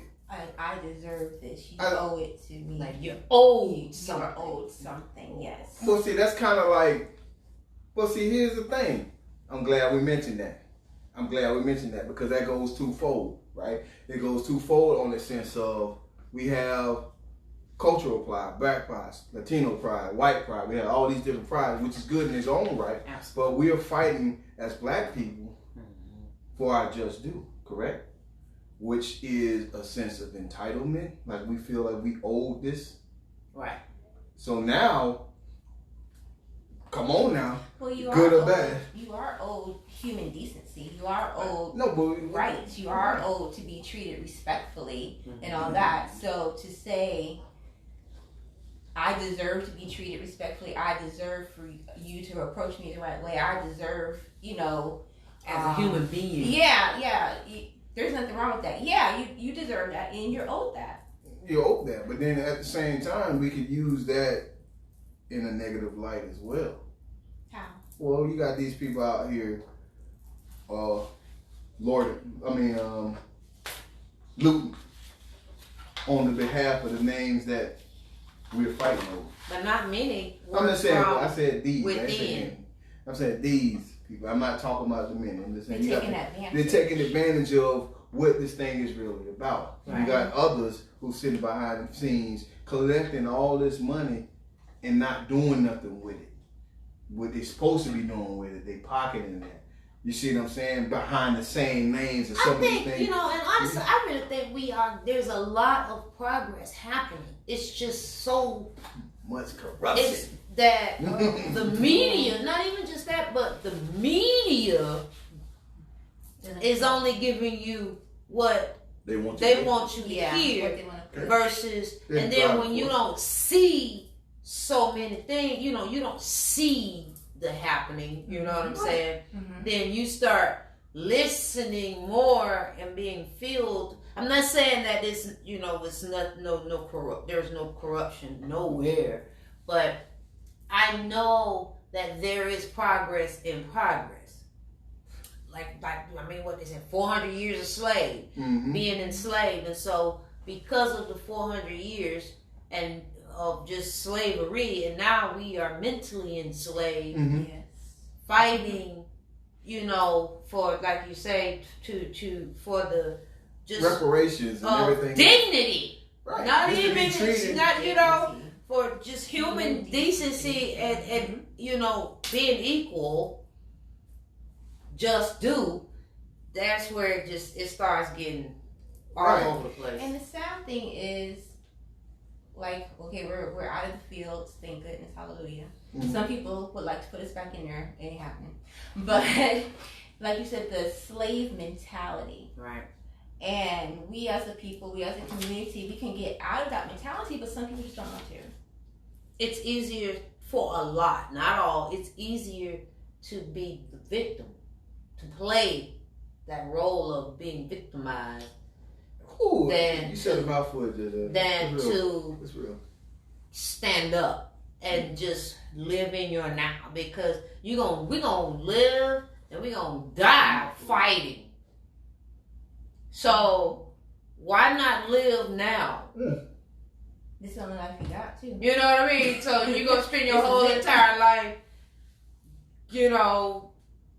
[SPEAKER 3] I deserve this. You
[SPEAKER 1] I-
[SPEAKER 3] owe it to me.
[SPEAKER 4] like you're owed
[SPEAKER 3] You
[SPEAKER 4] something.
[SPEAKER 3] are owed something. Yes.
[SPEAKER 1] well, see, that's kind of like. Well, see, here's the thing. I'm glad we mentioned that. Because that goes twofold, right? It goes twofold on the sense of we have cultural pride, black pride, Latino pride, white pride. We have all these different prides, which is good in its own right.
[SPEAKER 4] Absolutely.
[SPEAKER 1] But we are fighting as black people for our just due, correct? Which is a sense of entitlement, like we feel like we owe this.
[SPEAKER 4] Right.
[SPEAKER 1] So now, come on now.
[SPEAKER 3] Well, you
[SPEAKER 1] Good
[SPEAKER 3] are
[SPEAKER 1] or
[SPEAKER 3] owed,
[SPEAKER 1] bad?
[SPEAKER 3] You are owed human decency. You are owed
[SPEAKER 1] No, but
[SPEAKER 3] rights. You are owed to be treated respectfully and all that. So to say, I deserve to be treated respectfully. I deserve for you to approach me the right way. I deserve,
[SPEAKER 4] As a human being.
[SPEAKER 3] Yeah. There's nothing wrong with that. Yeah, you deserve that, and you're owed that.
[SPEAKER 1] You owe that, but then at the same time, we could use that in a negative light as well.
[SPEAKER 3] How?
[SPEAKER 1] Well, you got these people out here, looting on the behalf of the names that we're fighting over.
[SPEAKER 4] But not many.
[SPEAKER 1] I'm just saying.
[SPEAKER 4] from
[SPEAKER 1] I said these. I
[SPEAKER 4] within.
[SPEAKER 1] ain't saying any. I'm saying these people. I'm not talking about the men. I'm just
[SPEAKER 3] They're
[SPEAKER 1] saying
[SPEAKER 3] taking advantage.
[SPEAKER 1] they're taking advantage of what this thing is really about.
[SPEAKER 5] Right.
[SPEAKER 1] You got others who sitting behind the scenes collecting all this money and not doing nothing with it. What they're supposed to be doing with it, they pocketing that. You see what I'm saying? Behind the same names and some
[SPEAKER 6] I
[SPEAKER 1] of these
[SPEAKER 6] think,
[SPEAKER 1] things.
[SPEAKER 6] you know, and honestly, I really think there's a lot of progress happening. It's just so,
[SPEAKER 1] Much corruption.
[SPEAKER 6] it's that the media, not even just that, but the media is only giving you what
[SPEAKER 1] They want
[SPEAKER 6] they want you to
[SPEAKER 3] Yeah, what
[SPEAKER 6] hear
[SPEAKER 3] they want to
[SPEAKER 6] versus,
[SPEAKER 1] Yeah,
[SPEAKER 6] and then
[SPEAKER 1] drive
[SPEAKER 6] when you
[SPEAKER 1] force.
[SPEAKER 6] don't see so many things, you know, you don't see the happening, you know what I'm saying?
[SPEAKER 3] Mhm.
[SPEAKER 6] Then you start listening more and being filled. I'm not saying that this, you know, it's not no corrupt. There's no corruption nowhere, but I know that there is progress in progress. Like I mean, what they said, 400 years of slave,
[SPEAKER 1] Mhm.
[SPEAKER 6] being enslaved, and so because of the 400 years and of just slavery, and now we are mentally enslaved,
[SPEAKER 1] Mhm.
[SPEAKER 3] Yes.
[SPEAKER 6] fighting, you know, for, like you say, for the just
[SPEAKER 1] Reparations and everything.
[SPEAKER 6] dignity,
[SPEAKER 1] Right.
[SPEAKER 6] not
[SPEAKER 1] Just to be
[SPEAKER 6] even
[SPEAKER 1] treated-
[SPEAKER 6] not, you know, for just human decency and you know, being equal, just do. That's where it starts getting all
[SPEAKER 1] Right.
[SPEAKER 6] over the place.
[SPEAKER 3] And the sad thing is, like, okay, we're out of the fields, thank goodness, hallelujah.
[SPEAKER 1] Mhm.
[SPEAKER 3] Some people would like to put us back in there, it ain't happening. But like you said, the slave mentality.
[SPEAKER 5] Right.
[SPEAKER 3] And we as a people, we as a community, we can get out of that mentality, but some people just don't want to.
[SPEAKER 6] It's easier for a lot, not all. It's easier to be the victim, to play that role of being victimized,
[SPEAKER 1] Ooh,
[SPEAKER 6] Than
[SPEAKER 1] you said
[SPEAKER 6] to-
[SPEAKER 1] a mouthful. Than
[SPEAKER 6] than to
[SPEAKER 1] It's real.
[SPEAKER 6] stand up and just live in your now, because we gonna live and we gonna die fighting. So why not live now?
[SPEAKER 3] This is the only life you got, too.
[SPEAKER 6] You know what I mean? So you're gonna spend your whole entire life, you know.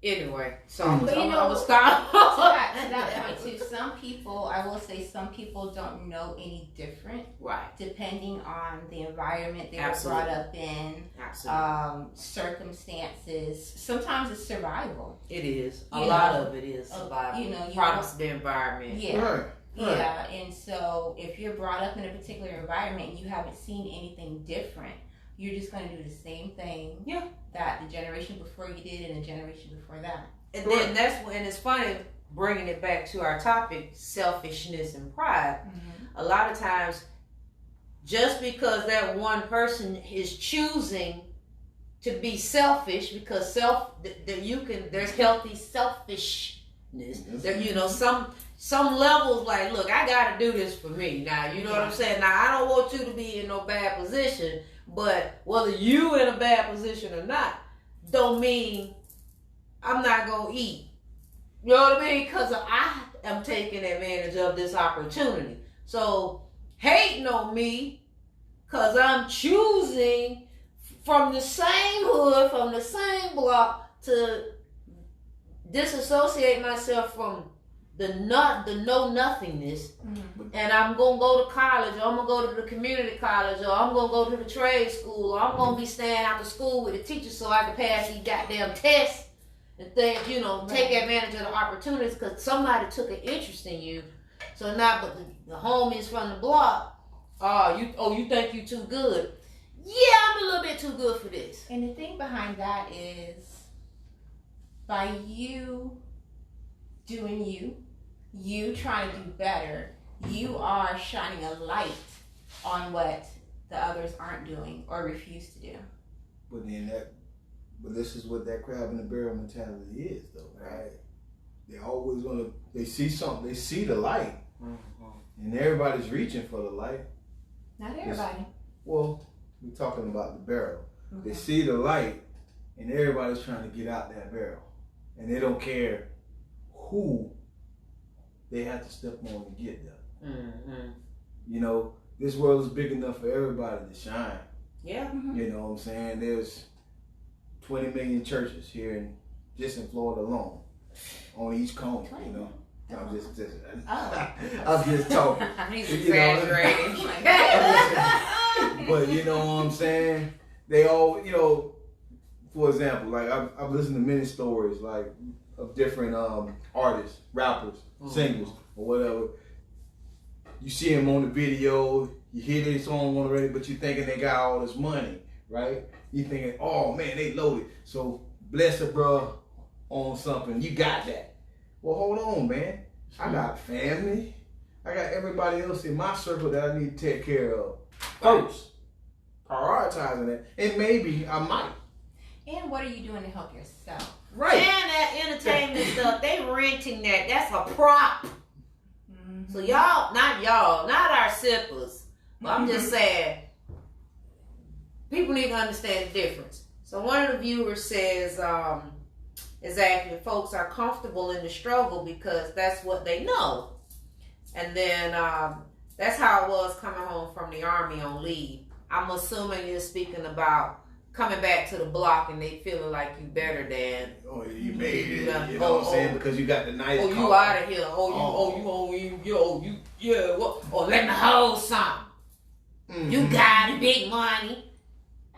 [SPEAKER 6] Anyway, so
[SPEAKER 3] But you
[SPEAKER 6] I'm
[SPEAKER 3] know,
[SPEAKER 6] gonna
[SPEAKER 3] to
[SPEAKER 6] stop.
[SPEAKER 3] that point too, some people, I will say, some people don't know any different,
[SPEAKER 6] Right,
[SPEAKER 3] depending on the environment they
[SPEAKER 6] Absolutely.
[SPEAKER 3] were brought up in,
[SPEAKER 6] absolutely.
[SPEAKER 3] circumstances. Sometimes it's survival.
[SPEAKER 6] It is. A
[SPEAKER 3] You
[SPEAKER 6] lot
[SPEAKER 3] know,
[SPEAKER 6] of it is survival.
[SPEAKER 3] you know, you
[SPEAKER 6] products of the environment.
[SPEAKER 3] Yeah.
[SPEAKER 1] Right.
[SPEAKER 3] Yeah, and so if you're brought up in a particular environment and you haven't seen anything different, you're just going to do the same thing that the generation before you did and the generation before that.
[SPEAKER 6] And then that's when it's funny, bringing it back to our topic, selfishness and pride. A lot of times, just because that one person is choosing to be selfish, because there's healthy selfishness. There, you know, some levels like, look, I gotta do this for me. Now, you know what I'm saying? Now, I don't want you to be in no bad position, but whether you in a bad position or not, don't mean I'm not gonna eat. You know what I mean? Because I am taking advantage of this opportunity. So, hating on me because I'm choosing from the same hood, from the same block, to disassociate myself from the know nothingness, and I'm gonna go to college, or I'm gonna go to the community college, or I'm gonna go to the trade school, or I'm gonna be staying after school with the teacher so I can pass these goddamn tests and things, you know, take advantage of the opportunities because somebody took an interest in you. So now, but the homies from the block, you think you too good? Yeah, I'm a little bit too good for this.
[SPEAKER 3] And the thing behind that is, by you doing you trying to do better, you are shining a light on what the others aren't doing or refuse to do.
[SPEAKER 1] But this is what that crab in the barrel mentality is, though, right? They always they see something, they see the light, and everybody's reaching for the light.
[SPEAKER 3] Not everybody.
[SPEAKER 1] Well, we're talking about the barrel.
[SPEAKER 3] Okay.
[SPEAKER 1] They see the light, and everybody's trying to get out that barrel, and they don't care who they have to step on to get there. You know, this world is big enough for everybody to shine.
[SPEAKER 6] Yeah.
[SPEAKER 1] You know what I'm saying? There's 20 million churches here just in Florida alone, on each corner, you know. I'm just
[SPEAKER 3] Oh.
[SPEAKER 1] I'm just talking.
[SPEAKER 5] He's
[SPEAKER 1] You know.
[SPEAKER 5] exaggerating.
[SPEAKER 1] But you know what I'm saying? They all, for example, like I've listened to many stories like of different artists, rappers, singers, or whatever. You see them on the video, you hear their song on the radio, but you thinking they got all this money, right? You thinking, oh man, they loaded. So bless a bro on something. You got that. Well, hold on, man. I got family. I got everybody else in my circle that I need to take care of first. Prioritizing that. And maybe I might.
[SPEAKER 3] And what are you doing to help yourself?
[SPEAKER 1] Right.
[SPEAKER 6] And that entertainment stuff, they renting that. That's a prop.
[SPEAKER 3] Mm-hmm.
[SPEAKER 6] So not our sippers. But I'm just saying, people need to understand the difference. So one of the viewers says, exactly, folks are comfortable in the struggle because that's what they know. And then that's how it was coming home from the Army on leave. I'm assuming you're speaking about coming back to the block and they feeling like you better than.
[SPEAKER 1] Oh, you made it.
[SPEAKER 6] Yeah.
[SPEAKER 1] You know what I'm saying? Because you got the nice
[SPEAKER 6] Oh,
[SPEAKER 1] car.
[SPEAKER 6] you out of here. Let me hold something.
[SPEAKER 1] Mhm.
[SPEAKER 6] You got big money.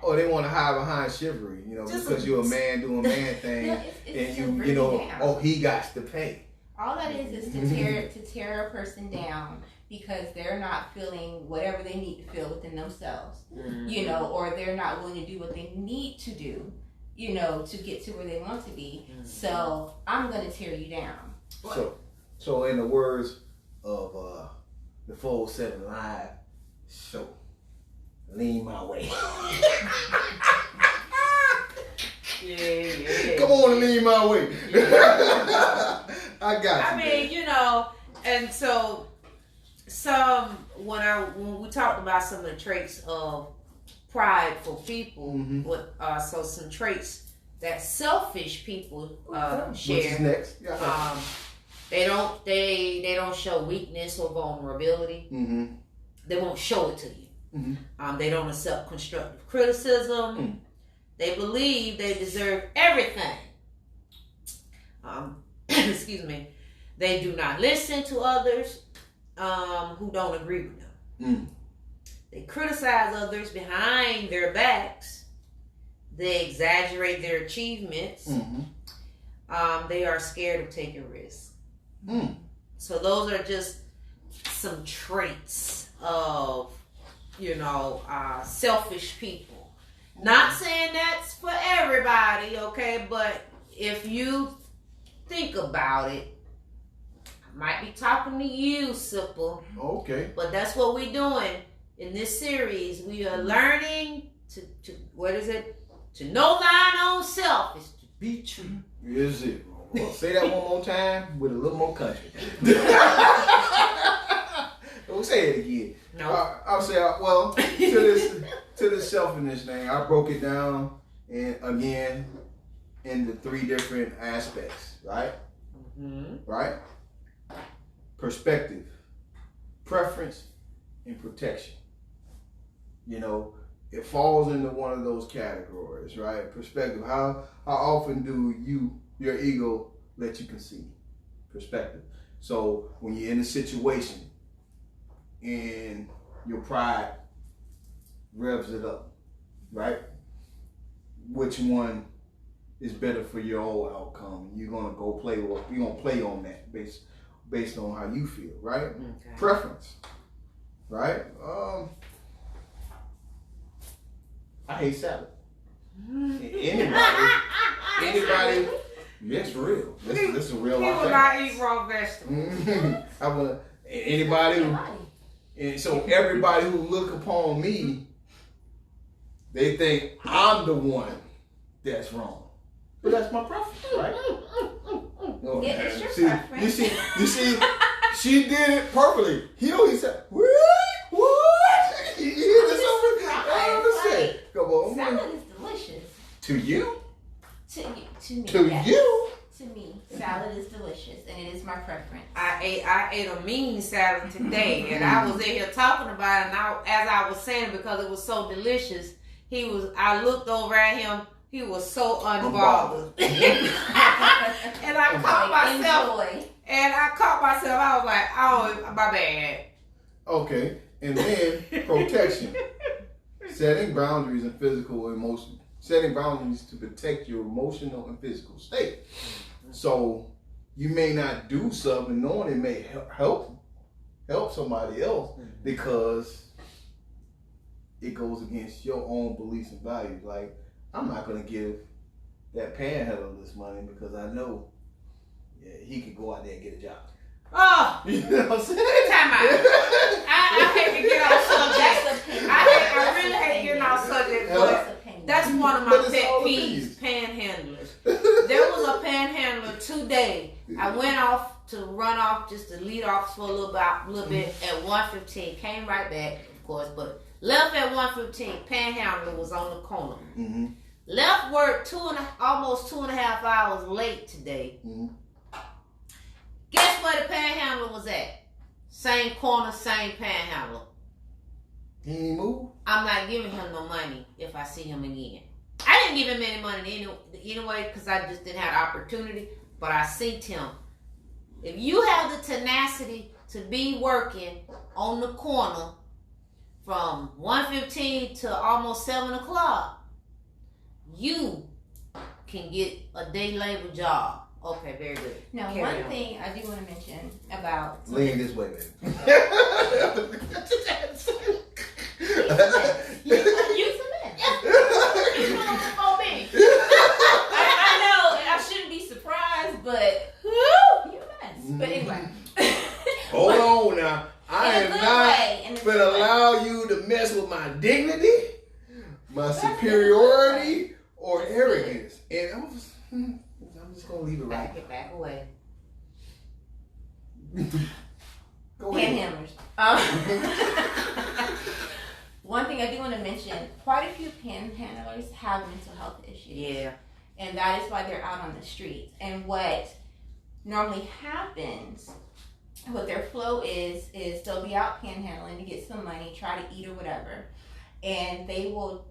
[SPEAKER 1] Or they want to hide behind chivalry,
[SPEAKER 6] Just
[SPEAKER 1] because you're a man doing man thing,
[SPEAKER 3] Yeah, it's
[SPEAKER 1] and
[SPEAKER 3] to
[SPEAKER 1] you know,
[SPEAKER 3] bring you down.
[SPEAKER 1] oh, he got to pay.
[SPEAKER 3] All that is to tear a person down because they're not feeling whatever they need to feel within themselves, or they're not willing to do what they need to do, to get to where they want to be. So I'm gonna tear you down.
[SPEAKER 1] So in the words of the 407 Live show, lean my way.
[SPEAKER 6] Yeah.
[SPEAKER 1] Come on and lean my way. I got you.
[SPEAKER 6] I mean, and so when we talked about some of the traits of prideful people, so some traits that selfish people share.
[SPEAKER 1] Which is next? Yeah.
[SPEAKER 6] They don't show weakness or vulnerability.
[SPEAKER 1] Mm-hmm.
[SPEAKER 6] They won't show it to you.
[SPEAKER 1] Mm-hmm.
[SPEAKER 6] They don't accept constructive criticism. They believe they deserve everything. Excuse me. They do not listen to others who don't agree with them. They criticize others behind their backs. They exaggerate their achievements. They are scared of taking risks. So those are just some traits of, selfish people. Not saying that's for everybody, okay? But if you think about it, I might be talking to you, Sipple.
[SPEAKER 1] Okay.
[SPEAKER 6] But that's what we're doing in this series. We are learning to what is it? To know thine own self is to be true.
[SPEAKER 1] Is it? Well, say that one more time with a little more country. Don't say it again.
[SPEAKER 6] No.
[SPEAKER 1] I'll say, to this selfishness thing, I broke it down again into 3 different aspects, right? Right? Perspective, preference, and protection. It falls into one of those categories, right? Perspective. How often do your ego let you conceive? Perspective. So when you're in a situation and your pride revs it up, right? Which one is better for your own outcome? You're gonna play on that based on how you feel, right?
[SPEAKER 6] Okay.
[SPEAKER 1] Preference, right? I hate salad. Anybody? That's real. This is a real life
[SPEAKER 6] People
[SPEAKER 1] thing.
[SPEAKER 6] not eat raw vegetables.
[SPEAKER 1] Anybody and so everybody who look upon me, they think I'm the one that's wrong. But that's my preference, right?
[SPEAKER 3] Yeah, it's your
[SPEAKER 1] see,
[SPEAKER 3] preference.
[SPEAKER 1] You see, she did it perfectly. He said, what? You hear this over? I don't understand. Come on.
[SPEAKER 3] Salad is delicious.
[SPEAKER 1] To you?
[SPEAKER 3] To me.
[SPEAKER 1] To
[SPEAKER 3] yes.
[SPEAKER 1] you?
[SPEAKER 3] To me, salad is delicious, and it is my preference.
[SPEAKER 6] I ate a mean salad today, and I was in here talking about it. And as I was saying it because it was so delicious, I looked over at him. He was so unbothered, and I caught myself.
[SPEAKER 3] Enjoy.
[SPEAKER 6] And I caught myself. I was like, oh, my bad.
[SPEAKER 1] Okay, and then protection, setting boundaries and physical emotion, setting boundaries to protect your emotional and physical state. So you may not do something knowing it may help somebody else because it goes against your own beliefs and values. Like, I'm not gonna give that panhandler this money because I know he could go out there and get a job.
[SPEAKER 6] Oh,
[SPEAKER 1] You know what I'm saying?
[SPEAKER 6] time out. I hate to get off subject. I really hate getting off subject, but that's one of my
[SPEAKER 1] But it's
[SPEAKER 6] pet
[SPEAKER 1] all
[SPEAKER 6] peeves,
[SPEAKER 1] opinions.
[SPEAKER 6] panhandlers. There was a panhandler today. I went off to run off just to lead off for a little bit at 1:15. Came right back, of course, but left at 1:15. Panhandler was on the corner.
[SPEAKER 1] Mm-hmm.
[SPEAKER 6] Left work almost 2.5 hours late today.
[SPEAKER 1] Mm-hmm.
[SPEAKER 6] Guess where the panhandler was at? Same corner, same panhandler.
[SPEAKER 1] He ain't move.
[SPEAKER 6] I'm not giving him no money if I see him again. I didn't give him any money anyway because I just didn't have the opportunity, but I seen him. If you have the tenacity to be working on the corner from 1:15 to almost 7 o'clock, you can get a day labor job. Okay, very good.
[SPEAKER 3] Now,
[SPEAKER 6] Carry
[SPEAKER 3] one
[SPEAKER 6] on.
[SPEAKER 3] thing I do want to mention about
[SPEAKER 1] Lean this way, baby.
[SPEAKER 3] use them in. I know, and I shouldn't be surprised, but whoo, you're a mess. But anyway,
[SPEAKER 1] Hold on now. I
[SPEAKER 3] in a
[SPEAKER 1] am
[SPEAKER 3] good
[SPEAKER 1] not
[SPEAKER 3] way. In a
[SPEAKER 1] going
[SPEAKER 3] good
[SPEAKER 1] to
[SPEAKER 3] way.
[SPEAKER 1] allow you to mess with my dignity, my superiority, or arrogance. And I'm just going to leave it right.
[SPEAKER 6] Back away.
[SPEAKER 1] Go ahead.
[SPEAKER 3] Panhandlers. One thing I do want to mention, quite a few panhandlers have mental health issues.
[SPEAKER 6] Yeah.
[SPEAKER 3] And that is why they're out on the streets. And what normally happens, what their flow is they'll be out panhandling to get some money, try to eat or whatever. And they will,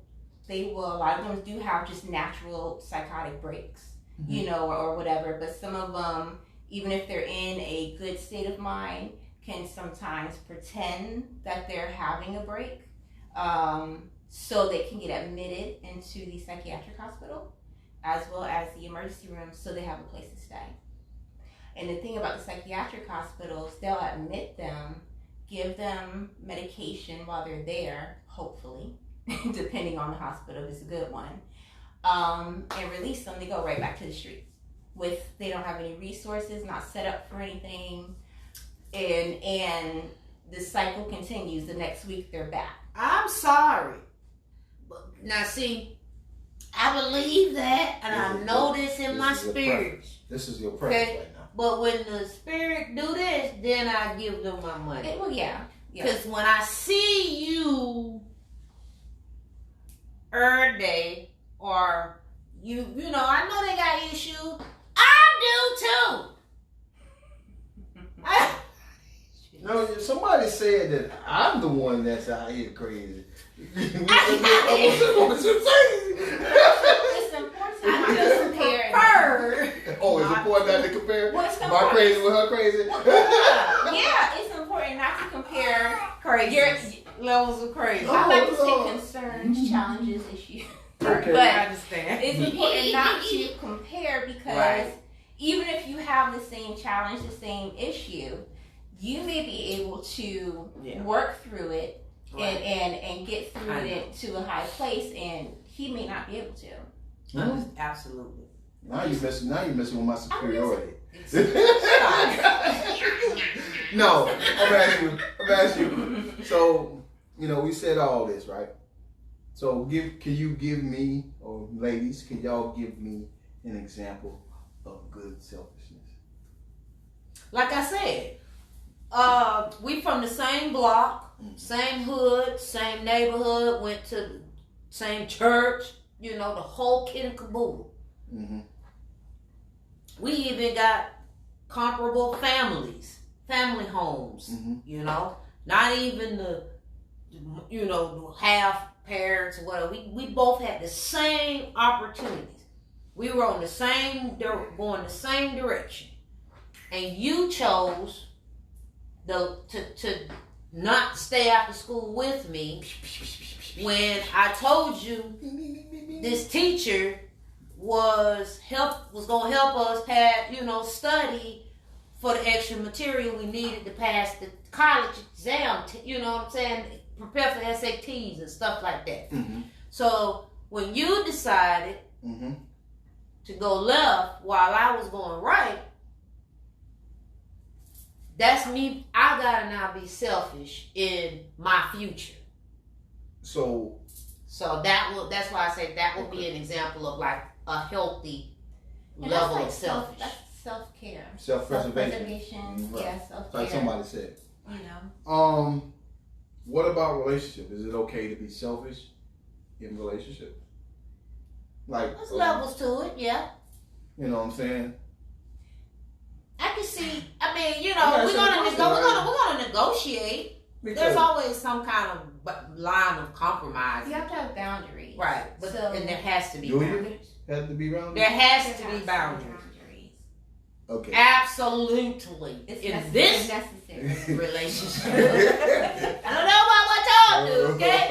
[SPEAKER 3] a lot of them do have just natural psychotic breaks, you know, or whatever. But some of them, even if they're in a good state of mind, can sometimes pretend that they're having a break, so they can get admitted into the psychiatric hospital as well as the emergency room, so they have a place to stay. And the thing about the psychiatric hospitals, they'll admit them, give them medication while they're there, hopefully, depending on the hospital, if it's a good one, and release them. They go right back to the streets. They don't have any resources, not set up for anything, and the cycle continues. The next week they're back.
[SPEAKER 6] I'm sorry. But now see, I believe that and I know this in my spirit.
[SPEAKER 1] This is your preference
[SPEAKER 6] Okay.
[SPEAKER 1] right now.
[SPEAKER 6] But when the spirit do this, then I give them my money.
[SPEAKER 3] Well, yeah.
[SPEAKER 6] Because when I see you every day, or you know, I know they got issues. I do too.
[SPEAKER 1] No, somebody said that I'm the one that's out here crazy.
[SPEAKER 3] It's important not to compare.
[SPEAKER 1] Oh, it's important not to compare
[SPEAKER 3] Well, it's
[SPEAKER 1] my
[SPEAKER 3] important.
[SPEAKER 1] crazy with her crazy?
[SPEAKER 3] Yeah, it's important not to compare
[SPEAKER 6] Crazy levels of crazy.
[SPEAKER 3] I like to
[SPEAKER 1] Oh,
[SPEAKER 3] say concerns, challenges, issues.
[SPEAKER 1] Okay.
[SPEAKER 3] But
[SPEAKER 6] I understand.
[SPEAKER 3] it's important not to compare because
[SPEAKER 6] Right.
[SPEAKER 3] even if you have the same challenge, the same issue, you may be able to work through it and get through it to a high place, and he may not be able to.
[SPEAKER 6] Absolutely.
[SPEAKER 1] Now you messing with my superiority.
[SPEAKER 6] Stop.
[SPEAKER 1] No, I'm asking you. So, you know, we said all this, right? So can you give me, or ladies, can y'all give me an example of good selfishness?
[SPEAKER 6] Like I said, we from the same block, same hood, same neighborhood, went to the same church, you know, the whole kit and caboodle.
[SPEAKER 1] Mm-hmm.
[SPEAKER 6] We even got comparable families, family homes, you know, not even the, you know, half parents or whatever. We both had the same opportunities. We were on the same, going the same direction. and you chose to not stay after school with me when I told you this teacher was gonna help us study for the extra material we needed to pass the college exam, you know what I'm saying, prepare for SATs and stuff like that.
[SPEAKER 1] Mm-hmm.
[SPEAKER 6] So when you decided to go left while I was going right, that's me. I gotta now be selfish in my future.
[SPEAKER 1] So
[SPEAKER 6] that's why I say that would be an example of like a healthy
[SPEAKER 3] And
[SPEAKER 6] level
[SPEAKER 3] that's
[SPEAKER 6] of selfish.
[SPEAKER 3] That's self-care.
[SPEAKER 1] self-preservation.
[SPEAKER 3] Self-preservation,
[SPEAKER 1] Right.
[SPEAKER 3] yeah, self-care.
[SPEAKER 1] Like somebody said.
[SPEAKER 3] You know.
[SPEAKER 1] What about relationship? Is it okay to be selfish in relationships? Like
[SPEAKER 6] There's levels to it, yeah.
[SPEAKER 1] You know what I'm saying?
[SPEAKER 6] I can see. I mean, you
[SPEAKER 1] I'm
[SPEAKER 6] know,
[SPEAKER 1] not
[SPEAKER 6] we're
[SPEAKER 1] saying
[SPEAKER 6] gonna negotiate. There's
[SPEAKER 1] Because
[SPEAKER 6] always some kind of line of compromise,
[SPEAKER 3] You have to have boundaries.
[SPEAKER 6] right? But
[SPEAKER 3] So-
[SPEAKER 6] and there has to be
[SPEAKER 1] Do you?
[SPEAKER 6] boundaries.
[SPEAKER 1] have to be around.
[SPEAKER 6] There has
[SPEAKER 3] There
[SPEAKER 6] to
[SPEAKER 3] has
[SPEAKER 6] be boundaries.
[SPEAKER 1] Okay.
[SPEAKER 6] Absolutely.
[SPEAKER 3] It's
[SPEAKER 6] In this
[SPEAKER 3] necessary.
[SPEAKER 6] relationship. I don't know about what y'all do, okay?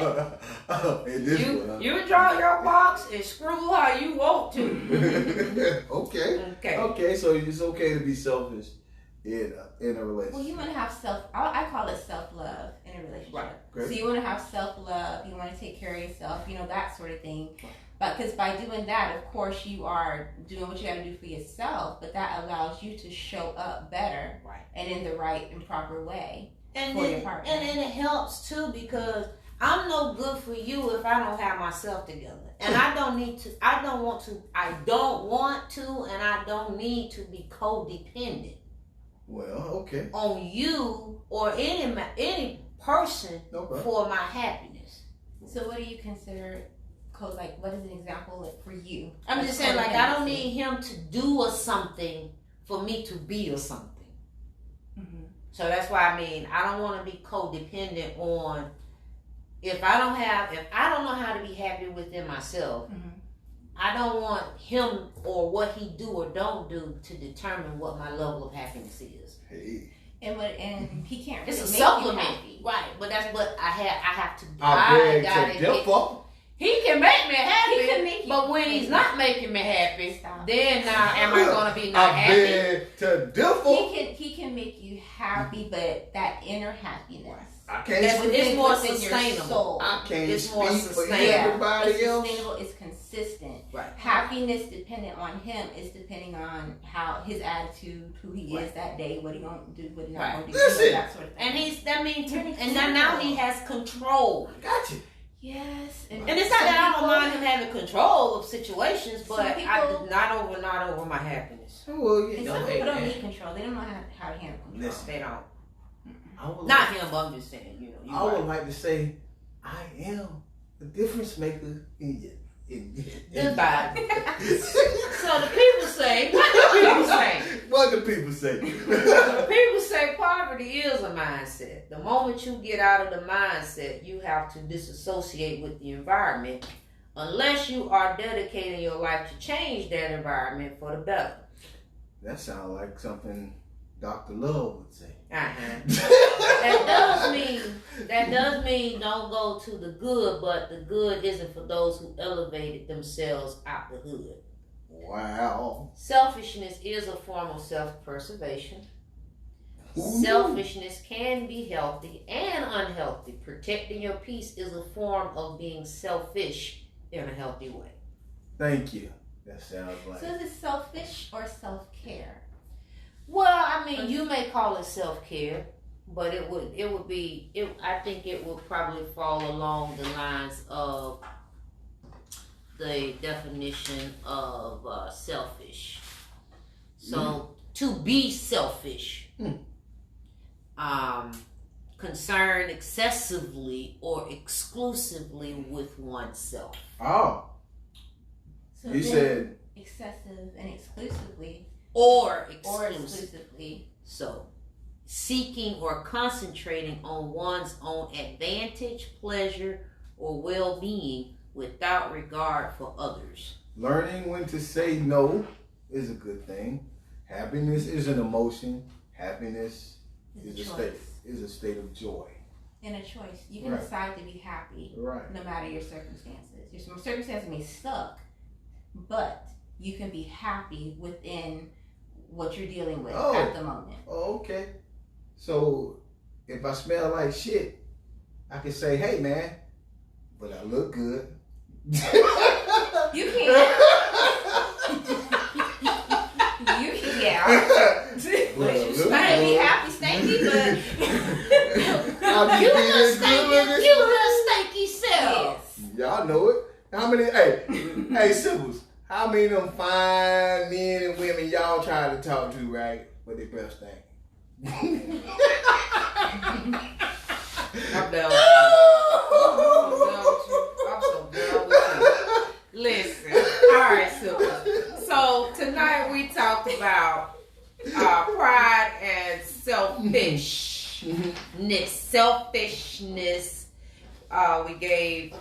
[SPEAKER 1] In this
[SPEAKER 6] You
[SPEAKER 1] one.
[SPEAKER 6] you draw your box and screw how you want to.
[SPEAKER 1] Okay.
[SPEAKER 6] Okay.
[SPEAKER 1] Okay. So it's okay to be selfish in a relationship.
[SPEAKER 3] Well, you want to have I call it self-love in a relationship.
[SPEAKER 6] Right.
[SPEAKER 1] Great.
[SPEAKER 3] So you want to have self-love, you want to take care of yourself, that sort of thing. But because by doing that, of course, you are doing what you got to do for yourself, but that allows you to show up better
[SPEAKER 6] Right.
[SPEAKER 3] and in the right and proper way.
[SPEAKER 6] And
[SPEAKER 3] For
[SPEAKER 6] then,
[SPEAKER 3] your partner.
[SPEAKER 6] and then it helps too because I'm no good for you if I don't have myself together. And I don't want to, and I don't need to be codependent
[SPEAKER 1] Well, okay.
[SPEAKER 6] on you or any person
[SPEAKER 1] Okay.
[SPEAKER 6] for my happiness.
[SPEAKER 3] So what do you consider what is an example for you?
[SPEAKER 6] I'm just saying, like, I don't need him to do or something for me to be or something.
[SPEAKER 3] Mm-hmm.
[SPEAKER 6] So that's why I don't want to be codependent on if I don't know how to be happy within myself.
[SPEAKER 3] Mm-hmm.
[SPEAKER 6] I don't want him or what he do or don't do to determine what my level of happiness is.
[SPEAKER 1] Hey.
[SPEAKER 3] And he can't really
[SPEAKER 6] It's a
[SPEAKER 3] make
[SPEAKER 6] supplement,
[SPEAKER 3] you happy.
[SPEAKER 6] right? But that's what I have to.
[SPEAKER 1] I
[SPEAKER 6] gotta
[SPEAKER 1] beg to differ.
[SPEAKER 6] He can make me happy,
[SPEAKER 3] He can make you
[SPEAKER 6] but when he's not making me happy,
[SPEAKER 3] Stop.
[SPEAKER 6] then now am I gonna be not
[SPEAKER 1] I
[SPEAKER 6] happy?
[SPEAKER 1] beg to differ.
[SPEAKER 3] He can make you happy, but that inner happiness.
[SPEAKER 1] I can't
[SPEAKER 6] That's
[SPEAKER 1] speak.
[SPEAKER 6] it's more
[SPEAKER 3] within your
[SPEAKER 6] sustainable.
[SPEAKER 3] soul.
[SPEAKER 1] I can't
[SPEAKER 6] It's more
[SPEAKER 1] speak for
[SPEAKER 6] sustainable.
[SPEAKER 1] everybody
[SPEAKER 3] It's
[SPEAKER 1] else.
[SPEAKER 3] sustainable. It's consistent.
[SPEAKER 6] Right.
[SPEAKER 3] Happiness dependent on him is depending on how his attitude, who he is that day, what he gonna do, what he not
[SPEAKER 6] Right.
[SPEAKER 3] gonna do,
[SPEAKER 1] Listen.
[SPEAKER 3] that sort of thing.
[SPEAKER 6] And now he has control.
[SPEAKER 1] Got you.
[SPEAKER 3] yes,
[SPEAKER 6] And it's not that I don't mind him having control of situations, but
[SPEAKER 3] Some people-
[SPEAKER 6] not over my happiness.
[SPEAKER 1] Well,
[SPEAKER 3] And some people don't need control. They don't know how to handle control.
[SPEAKER 1] Listen.
[SPEAKER 6] They don't.
[SPEAKER 1] I would
[SPEAKER 6] Not
[SPEAKER 1] like,
[SPEAKER 6] him, but I'm just saying, you
[SPEAKER 1] I would
[SPEAKER 6] right.
[SPEAKER 1] like to say, I am the difference maker in you.
[SPEAKER 6] Goodbye. So the people say, what do people say?
[SPEAKER 1] What do people say?
[SPEAKER 6] People say poverty is a mindset. The moment you get out of the mindset, you have to disassociate with the environment unless you are dedicating your life to change that environment for the better.
[SPEAKER 1] That sounds like something Dr. Love would say.
[SPEAKER 6] That does mean don't go to the good, but the good isn't for those who elevated themselves out the hood.
[SPEAKER 1] Wow.
[SPEAKER 6] Selfishness is a form of self-preservation.
[SPEAKER 1] Ooh.
[SPEAKER 6] Selfishness can be healthy and unhealthy. Protecting your peace is a form of being selfish in a healthy way.
[SPEAKER 1] Thank you. That sounds like.
[SPEAKER 3] So is it selfish or self-care?
[SPEAKER 6] Well, you may call it self-care, but I think it would probably fall along the lines of the definition of selfish. So to be selfish, concerned excessively or exclusively with oneself.
[SPEAKER 1] Oh,
[SPEAKER 3] So
[SPEAKER 1] you
[SPEAKER 3] then
[SPEAKER 1] said
[SPEAKER 3] excessive and exclusively,
[SPEAKER 6] Or
[SPEAKER 3] or
[SPEAKER 6] exclusive.
[SPEAKER 3] exclusively.
[SPEAKER 6] So, seeking or concentrating on one's own advantage, pleasure, or well-being without regard for others.
[SPEAKER 1] learning when to say no is a good thing. Happiness is an emotion. Happiness
[SPEAKER 3] It's
[SPEAKER 1] is
[SPEAKER 3] a
[SPEAKER 1] a
[SPEAKER 3] choice.
[SPEAKER 1] is a state of joy.
[SPEAKER 3] And a choice. You can
[SPEAKER 1] Right.
[SPEAKER 3] decide to be happy
[SPEAKER 1] Right.
[SPEAKER 3] no matter your circumstances. Your circumstances may suck, but you can be happy within what you're dealing with
[SPEAKER 1] Oh.
[SPEAKER 3] at the moment.
[SPEAKER 1] Oh, okay. So if I smell like shit, I can say, "Hey, man, but I look good."
[SPEAKER 3] You can't. You can, yeah.
[SPEAKER 1] But I
[SPEAKER 3] You
[SPEAKER 1] look
[SPEAKER 3] might be
[SPEAKER 1] good.
[SPEAKER 3] happy, stanky, but
[SPEAKER 1] I be
[SPEAKER 3] you
[SPEAKER 1] feeling
[SPEAKER 3] little
[SPEAKER 1] good looking.
[SPEAKER 3] stanky, you little stanky self.
[SPEAKER 1] Yes. Y'all know it. How many? Hey, Sybil's. How many of them fine men and women y'all try to talk to, right? But they breath stink.
[SPEAKER 5] I'm done. I'm so done with you. Listen. All right, so tonight we talked about pride and selfishness. We gave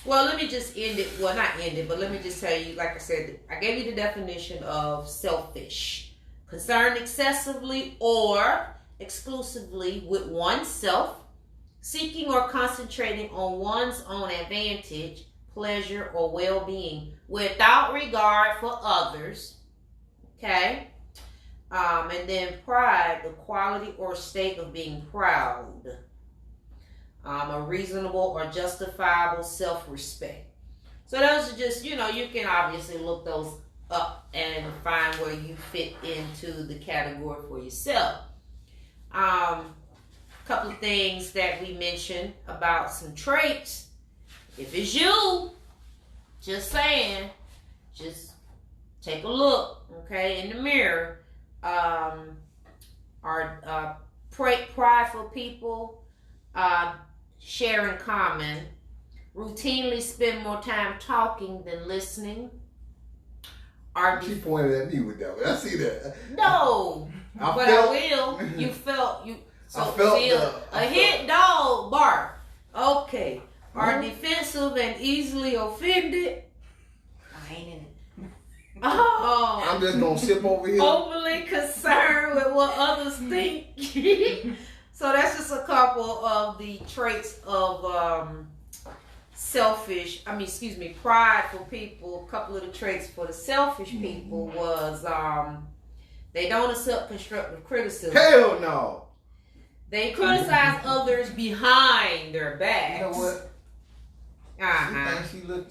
[SPEAKER 5] well, let me just end it. Well, not end it, but let me just tell you, like I said, I gave you the definition of selfish. Concerned excessively or exclusively with oneself, seeking or concentrating on one's own advantage, pleasure, or well-being without regard for others. Okay? And then pride, the quality or state of being proud. A reasonable or justifiable self-respect. So those are just, you can obviously look those up and find where you fit into the category for yourself. Couple of things that we mentioned about some traits. If it's you, just saying, just take a look, okay, in the mirror. Are prideful people, share in common, routinely spend more time talking than listening.
[SPEAKER 1] She pointed at me with that one. I see that.
[SPEAKER 5] No, but I will. You felt you. So
[SPEAKER 1] I felt
[SPEAKER 5] feel
[SPEAKER 1] the-
[SPEAKER 5] a hit dog bark. Okay. Are defensive and easily offended.
[SPEAKER 3] I ain't in it.
[SPEAKER 5] Oh.
[SPEAKER 1] I'm just gonna sip over here.
[SPEAKER 5] Overly concerned with what others think. So that's just a couple of the traits of prideful people. A couple of the traits for the selfish people was they don't accept constructive criticism.
[SPEAKER 1] Hell no.
[SPEAKER 5] They criticize others behind their backs.
[SPEAKER 1] You know what?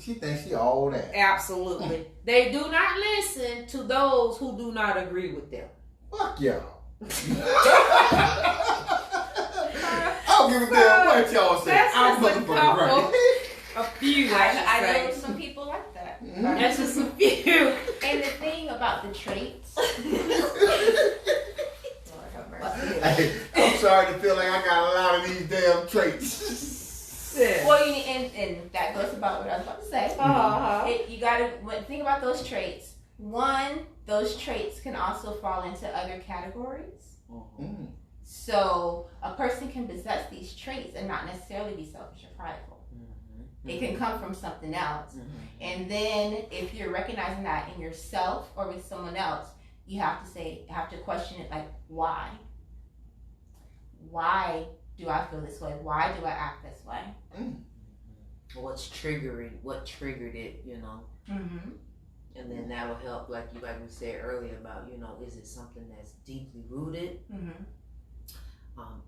[SPEAKER 1] She thinks she all that.
[SPEAKER 5] Absolutely. They do not listen to those who do not agree with them.
[SPEAKER 1] Fuck y'all. I'll give a damn what y'all say.
[SPEAKER 5] That's
[SPEAKER 1] I'm
[SPEAKER 5] just a
[SPEAKER 1] motherfucking
[SPEAKER 5] couple.
[SPEAKER 1] right.
[SPEAKER 5] A few,
[SPEAKER 3] I know
[SPEAKER 5] say.
[SPEAKER 3] some people like that.
[SPEAKER 5] That's just a few.
[SPEAKER 3] And the thing about the traits. Lord have mercy.
[SPEAKER 1] Hey, I'm sorry to feel like I got a lot of these damn traits.
[SPEAKER 5] Yeah.
[SPEAKER 3] Well, and that goes about what I was about to say. You gotta think about those traits. One, those traits can also fall into other categories.
[SPEAKER 1] Mm.
[SPEAKER 3] So a person can possess these traits and not necessarily be selfish or prideful. It can come from something else. And then if you're recognizing that in yourself or with someone else, you have to question it, like, why? Why do I feel this way? Why do I act this way?
[SPEAKER 5] What triggered it,
[SPEAKER 3] Mm-hmm.
[SPEAKER 5] and then that'll help, like we said earlier about, is it something that's deeply rooted,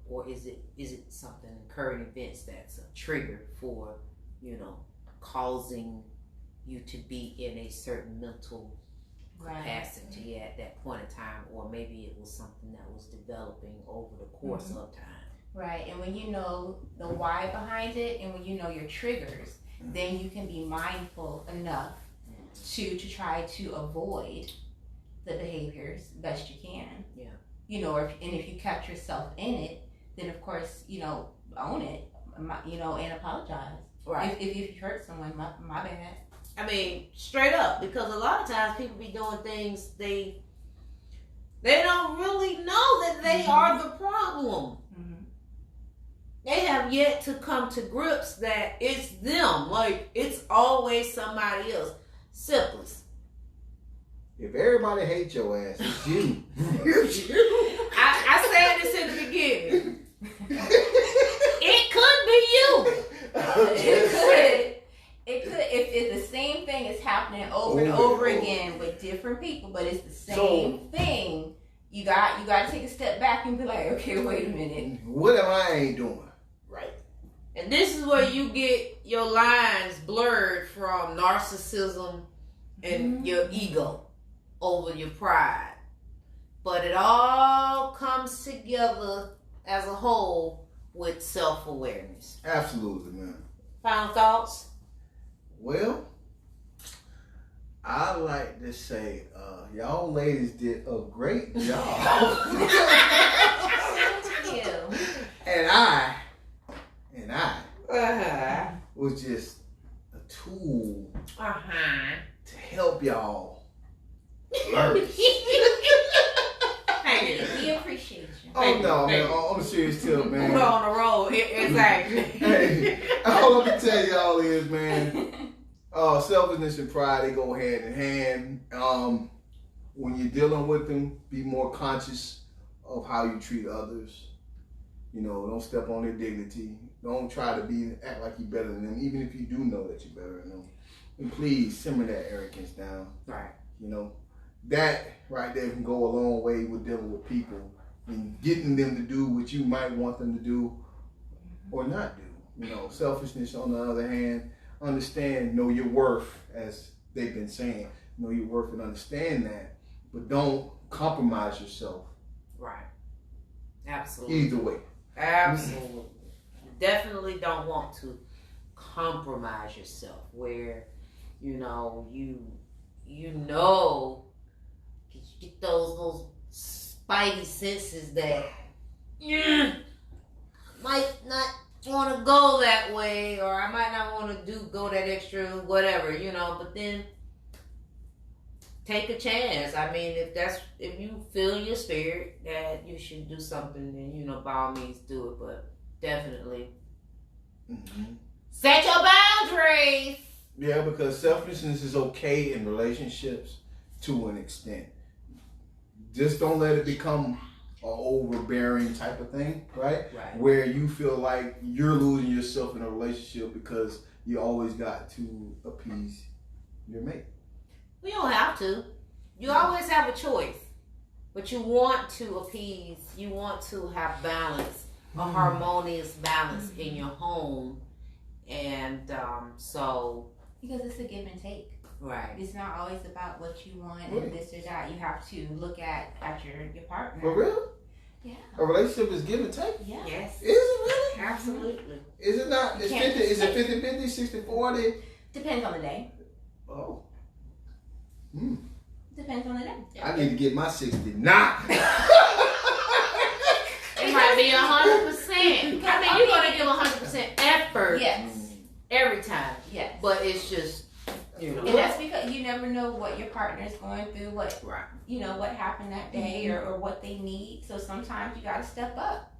[SPEAKER 5] or is it something, current events that's a trigger for, causing you to be in a certain mental capacity at that point in time, or maybe it was something that was developing over the course of time.
[SPEAKER 3] Right, and when you know the why behind it, and when you know your triggers, then you can be mindful enough to try to avoid the behaviors best you can.
[SPEAKER 5] Yeah.
[SPEAKER 3] And if you catch yourself in it, then of course, own it, and apologize.
[SPEAKER 5] Right.
[SPEAKER 3] If you hurt someone, my bad.
[SPEAKER 5] I mean, straight up, because a lot of times people be doing things they don't really know that they are the problem. They have yet to come to grips that it's them. Like, it's always somebody else. Simplest.
[SPEAKER 1] If everybody hates your ass, it's you. It's you.
[SPEAKER 6] I said this in the beginning. It could be you.
[SPEAKER 3] It could if the same thing is happening over and over again with different people, but it's the same thing. You got to take a step back and be like, okay, wait a minute.
[SPEAKER 1] What am I ain't doing?
[SPEAKER 3] Right.
[SPEAKER 6] And this is where you get your lines blurred from narcissism and your ego over your pride. But it all comes together as a whole with self-awareness.
[SPEAKER 1] Absolutely, man.
[SPEAKER 6] Final thoughts?
[SPEAKER 1] Well, I like to say, y'all ladies did a great job.
[SPEAKER 3] Thank you.
[SPEAKER 1] And I
[SPEAKER 6] Uh-huh.
[SPEAKER 1] was just a tool
[SPEAKER 6] Uh-huh.
[SPEAKER 1] to help y'all flourish.
[SPEAKER 6] Thank you.
[SPEAKER 3] We appreciate you.
[SPEAKER 1] Oh no,
[SPEAKER 6] Thank
[SPEAKER 1] man!
[SPEAKER 6] you.
[SPEAKER 1] On a serious tip, man.
[SPEAKER 6] We're on the road. Exactly.
[SPEAKER 1] Hey, all I'm gonna tell y'all is, man, selfishness and pride, they go hand in hand. When you're dealing with them, be more conscious of how you treat others. You know, don't step on their dignity. Don't try to act like you're better than them, even if you do know that you're better than them. And please simmer that arrogance down.
[SPEAKER 6] Right.
[SPEAKER 1] You know, that right there can go a long way with dealing with people and getting them to do what you might want them to do or not do. You know, selfishness on the other hand, know your worth, as they've been saying. Know your worth and understand that, but don't compromise yourself.
[SPEAKER 6] Right. Absolutely.
[SPEAKER 1] Either way.
[SPEAKER 6] Absolutely. You definitely don't want to compromise yourself where, you get those spidey senses that might not want to go that way, or I might not want to go that extra whatever, but then take a chance. I mean, if you feel in your spirit that you should do something, then by all means do it. But definitely set your boundaries.
[SPEAKER 1] Yeah, because selfishness is okay in relationships to an extent. Just don't let it become an overbearing type of thing, right?
[SPEAKER 6] Right.
[SPEAKER 1] Where you feel like you're losing yourself in a relationship because you always got to appease your mate.
[SPEAKER 6] You don't have to. You always have a choice. But you want to appease, you want to have balance, a harmonious balance in your home. And so...
[SPEAKER 3] Because it's a give and take.
[SPEAKER 6] Right.
[SPEAKER 3] It's not always about what you want and this or that. You have to look at your partner.
[SPEAKER 1] For real?
[SPEAKER 3] Yeah.
[SPEAKER 1] A relationship is give and take?
[SPEAKER 3] Yeah.
[SPEAKER 6] Yes.
[SPEAKER 1] Is it really?
[SPEAKER 6] Absolutely.
[SPEAKER 1] Is it not? It's 50, is it 50-50, 60-40?
[SPEAKER 3] Depends on the day.
[SPEAKER 1] Oh.
[SPEAKER 3] Depends on the day.
[SPEAKER 1] I need to get my 60 now.
[SPEAKER 6] It might be 100%. I mean, you're going to give 100% effort.
[SPEAKER 3] Yes.
[SPEAKER 6] Every time.
[SPEAKER 3] Yes.
[SPEAKER 6] But it's just,
[SPEAKER 3] And that's because you never know what your partner's going through, what happened that day or what they need. So sometimes you got to step up,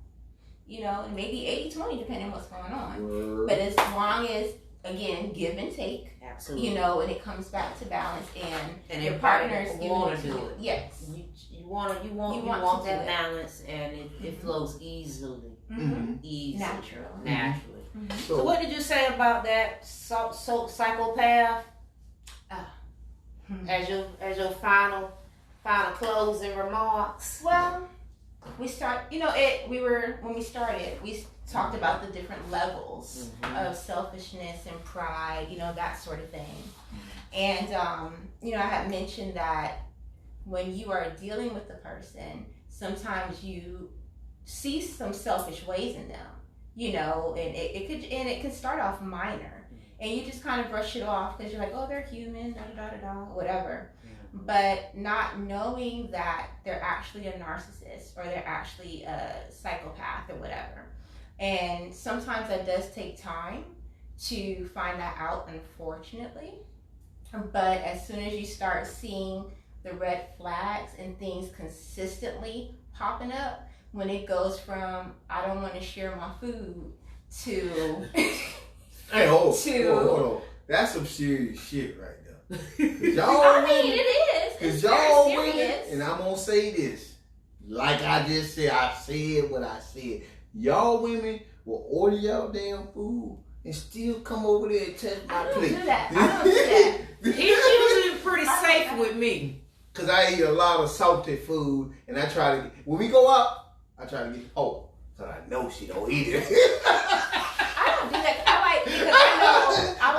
[SPEAKER 3] and maybe 80-20 depending on what's going on. But as long as, again, give and take,
[SPEAKER 6] absolutely.
[SPEAKER 3] and it comes back to balance and your
[SPEAKER 6] partner
[SPEAKER 3] partner's
[SPEAKER 6] want to
[SPEAKER 3] giving
[SPEAKER 6] do it.
[SPEAKER 3] Yes.
[SPEAKER 6] You want
[SPEAKER 3] to
[SPEAKER 6] that
[SPEAKER 3] do it.
[SPEAKER 6] balance, and it flows easily. Easily. Naturally. So what did you say about that psychopath? As your final closing remarks.
[SPEAKER 3] Well, when we started, we talked about the different levels of selfishness and pride, that sort of thing. And I had mentioned that when you are dealing with the person, sometimes you see some selfish ways in them, and it could start off minor, and you just kind of brush it off because you're like, oh, they're human, whatever. But not knowing that they're actually a narcissist or they're actually a psychopath or whatever. And sometimes that does take time to find that out, unfortunately. But as soon as you start seeing the red flags and things consistently popping up, when it goes from I don't want to share my food to
[SPEAKER 1] hey, hold on. That's some serious shit right there. Y'all
[SPEAKER 3] I mean, it is.
[SPEAKER 1] Because
[SPEAKER 3] very
[SPEAKER 1] y'all women,
[SPEAKER 3] serious.
[SPEAKER 1] and I'm gonna say this, like I just said, I said what I said. Y'all women will order y'all damn food and still come over there and touch my
[SPEAKER 3] I don't
[SPEAKER 1] plate.
[SPEAKER 3] do that. I don't do that.
[SPEAKER 6] He's usually pretty safe with me.
[SPEAKER 1] Cause I eat a lot of salty food, and I try to get, when we go out, I try to get so I know she don't eat it.
[SPEAKER 3] I don't do that.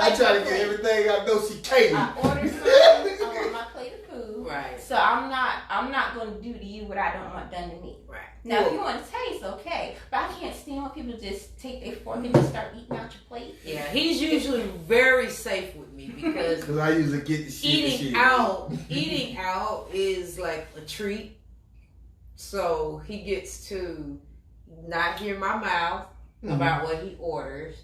[SPEAKER 3] I
[SPEAKER 1] try to
[SPEAKER 3] my
[SPEAKER 1] get
[SPEAKER 3] plate.
[SPEAKER 1] everything I know she can't
[SPEAKER 3] I
[SPEAKER 1] eat.
[SPEAKER 3] order something. I want my plate of food.
[SPEAKER 6] Right.
[SPEAKER 3] So I'm not going to do to you what I don't want done to me.
[SPEAKER 6] Right.
[SPEAKER 3] Now, if you want to taste, okay. But I can't stand when people just take their fork and just start eating out your plate.
[SPEAKER 6] Yeah, he's usually very safe with me because
[SPEAKER 1] Cause I usually get the shit.
[SPEAKER 6] eating out is like a treat. So he gets to not hear my mouth about what he orders.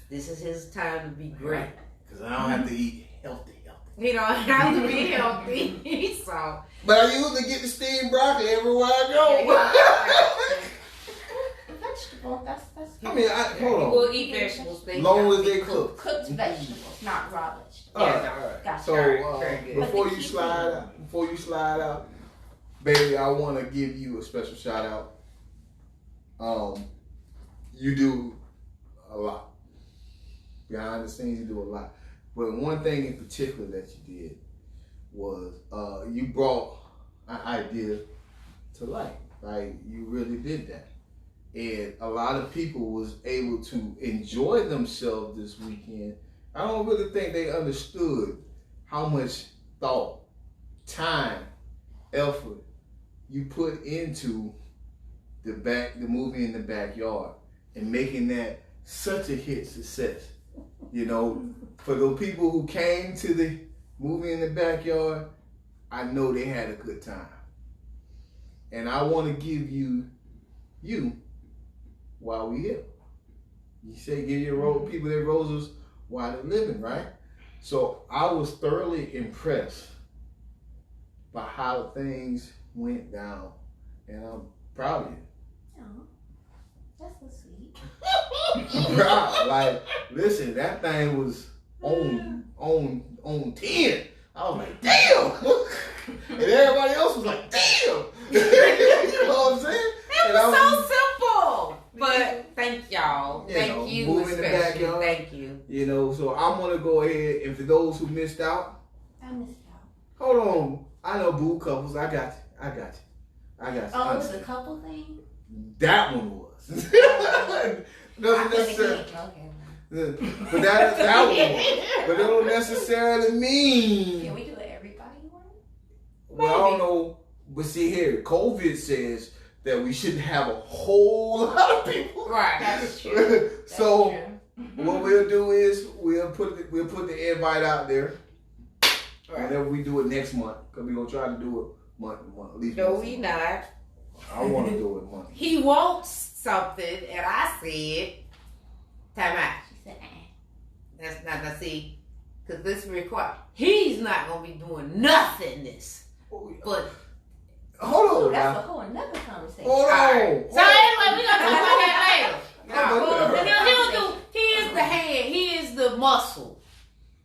[SPEAKER 6] This is his time to be great.
[SPEAKER 1] Cause I don't have to eat healthy.
[SPEAKER 6] He don't have to be healthy. So
[SPEAKER 1] But I usually get the steamed broccoli everywhere I go.
[SPEAKER 3] Vegetable, that's
[SPEAKER 1] I mean, hold on.
[SPEAKER 6] we'll eat vegetables.
[SPEAKER 1] Long as they cook.
[SPEAKER 3] cooked vegetables, not raw vegetables.
[SPEAKER 1] All right.
[SPEAKER 3] Gotcha.
[SPEAKER 1] So
[SPEAKER 6] Very good.
[SPEAKER 1] before
[SPEAKER 3] But the
[SPEAKER 1] you
[SPEAKER 3] key
[SPEAKER 1] slide out, baby, I want to give you a special shout out. You do a lot behind the scenes. You do a lot, but one thing in particular that you did was you brought an idea to life. Like you really did that, and a lot of people was able to enjoy themselves this weekend. I don't really think they understood how much thought, time, effort you put into the movie in the backyard and making that such a hit success. You know, for those people who came to the movie in the backyard, I know they had a good time. And I want to give you while we here. You say give your people their roses while they're living, right? So I was thoroughly impressed by how things went down, and I'm proud of you.
[SPEAKER 3] Oh, that's so sweet.
[SPEAKER 1] I'm proud. Like, listen, that thing was on 10. I was like, damn, and everybody else was like, damn. You know what I'm saying?
[SPEAKER 6] It was so simple. But thank y'all.
[SPEAKER 1] You know,
[SPEAKER 6] Thank you
[SPEAKER 1] move in the
[SPEAKER 6] especially.
[SPEAKER 1] backyard.
[SPEAKER 6] Thank you.
[SPEAKER 1] You know, so I'm gonna go ahead, and for those who missed out,
[SPEAKER 3] I missed out.
[SPEAKER 1] hold on. I know boo couples. I got you.
[SPEAKER 3] Oh, it was a couple thing?
[SPEAKER 1] That one was. Doesn't necessarily.
[SPEAKER 3] Okay.
[SPEAKER 1] But that one was. But it don't necessarily mean.
[SPEAKER 3] Can we do it everybody one?
[SPEAKER 1] Well, I don't know. But see here, COVID says that we shouldn't have a whole lot of people.
[SPEAKER 6] Right.
[SPEAKER 3] That's true. That's
[SPEAKER 1] So
[SPEAKER 3] true.
[SPEAKER 1] what we'll do is we'll put the invite out there.
[SPEAKER 6] Right.
[SPEAKER 1] Whenever we do it next month, because we're gonna try to do it month to month, at least.
[SPEAKER 6] No,
[SPEAKER 1] once a
[SPEAKER 6] we
[SPEAKER 1] month.
[SPEAKER 6] not.
[SPEAKER 1] I want to do it month.
[SPEAKER 6] He wants something, and I said, time out.
[SPEAKER 3] She said,
[SPEAKER 6] That's not gonna see, because this require. He's not gonna be doing nothingness. But
[SPEAKER 1] Hold
[SPEAKER 3] oh,
[SPEAKER 1] on,
[SPEAKER 3] that's a
[SPEAKER 1] now.
[SPEAKER 3] whole another conversation.
[SPEAKER 1] Hold on.
[SPEAKER 6] Alright. So anyway, we're gonna talk about that later.
[SPEAKER 1] No,
[SPEAKER 6] He'll do. He is the hand. He is the muscle.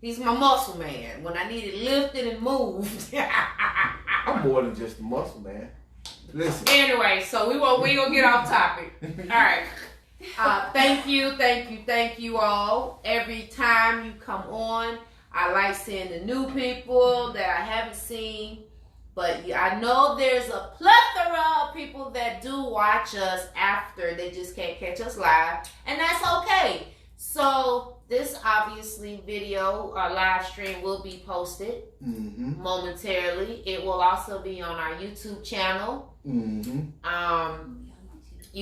[SPEAKER 6] He's my muscle man. When I need it lifted and moved.
[SPEAKER 1] I'm more than just a muscle, man. Listen.
[SPEAKER 6] Anyway, so we gonna get off topic. All right. Thank you all. Every time you come on, I like seeing the new people that I haven't seen. But I know there's a plethora of people that do watch us after. They just can't catch us live. And that's okay. So this obviously video or live stream will be posted momentarily. It will also be on our YouTube channel. You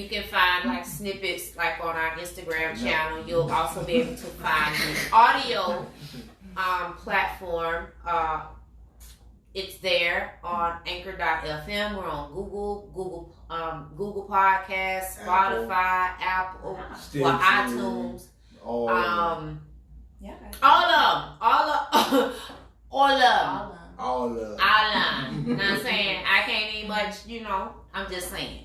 [SPEAKER 6] can find like snippets like on our Instagram channel. You'll also be able to find the audio platform. It's there on Anchor.fm. We're on Google Podcasts, Spotify, Apple, iTunes.
[SPEAKER 1] All
[SPEAKER 3] Yeah.
[SPEAKER 6] All of them.
[SPEAKER 1] of
[SPEAKER 6] You know what I'm saying? I can't even much, I'm just saying.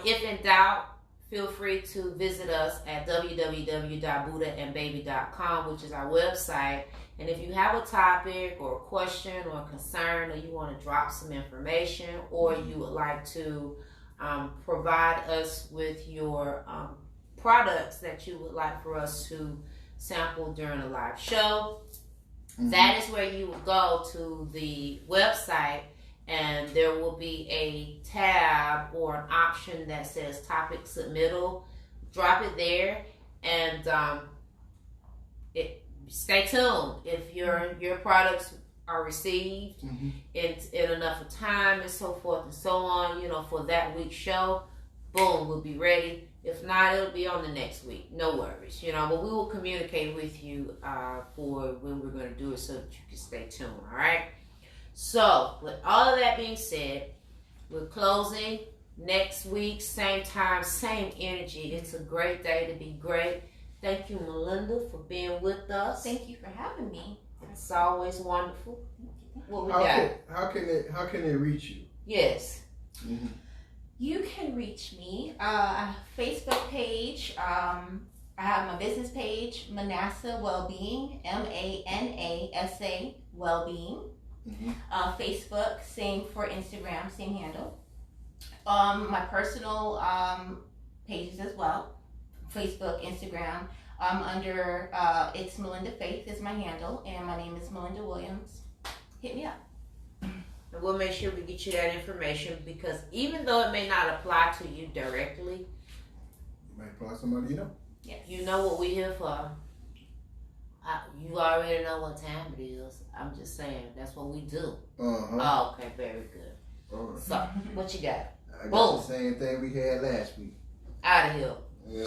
[SPEAKER 6] If in doubt,
[SPEAKER 5] feel free to visit us at www.buddhaandbaby.com, which is our website. And if you have a topic or a question or a concern, or you want to drop some information, or you would like to provide us with your products that you would like for us to sample during a live show, that is where you would go to the website, and there will be a tab or an option that says topic submittal. Drop it there, and stay tuned. If your products are received in enough time and so forth and so on, for that week's show, boom, we'll be ready. If not, it'll be on the next week. No worries, but we will communicate with you for when we're going to do it so that you can stay tuned, all right? So, with all of that being said, we're closing next week, same time, same energy. It's a great day to be great. Thank you, Melinda, for being with us.
[SPEAKER 3] Thank you for having me.
[SPEAKER 5] It's always wonderful. What we got?
[SPEAKER 1] How can they reach you?
[SPEAKER 5] Yes.
[SPEAKER 3] You can reach me Facebook page. I have my business page, Manassa Wellbeing, MANASA Wellbeing. Facebook, same for Instagram, same handle. My personal pages as well, Facebook, Instagram. Under it's Melinda Faith is my handle, and my name is Melinda Williams. Hit me up.
[SPEAKER 5] And we'll make sure we get you that information, because even though it may not apply to you directly,
[SPEAKER 1] You might apply to somebody you know.
[SPEAKER 3] Yes.
[SPEAKER 5] you know what we're here for. You already know what time it is. I'm just saying, that's what we do. Oh, okay, very good.
[SPEAKER 1] All right.
[SPEAKER 5] So, what you got?
[SPEAKER 1] I got
[SPEAKER 5] Boom.
[SPEAKER 1] the same thing we had last week.
[SPEAKER 5] Out of here.
[SPEAKER 1] Yeah.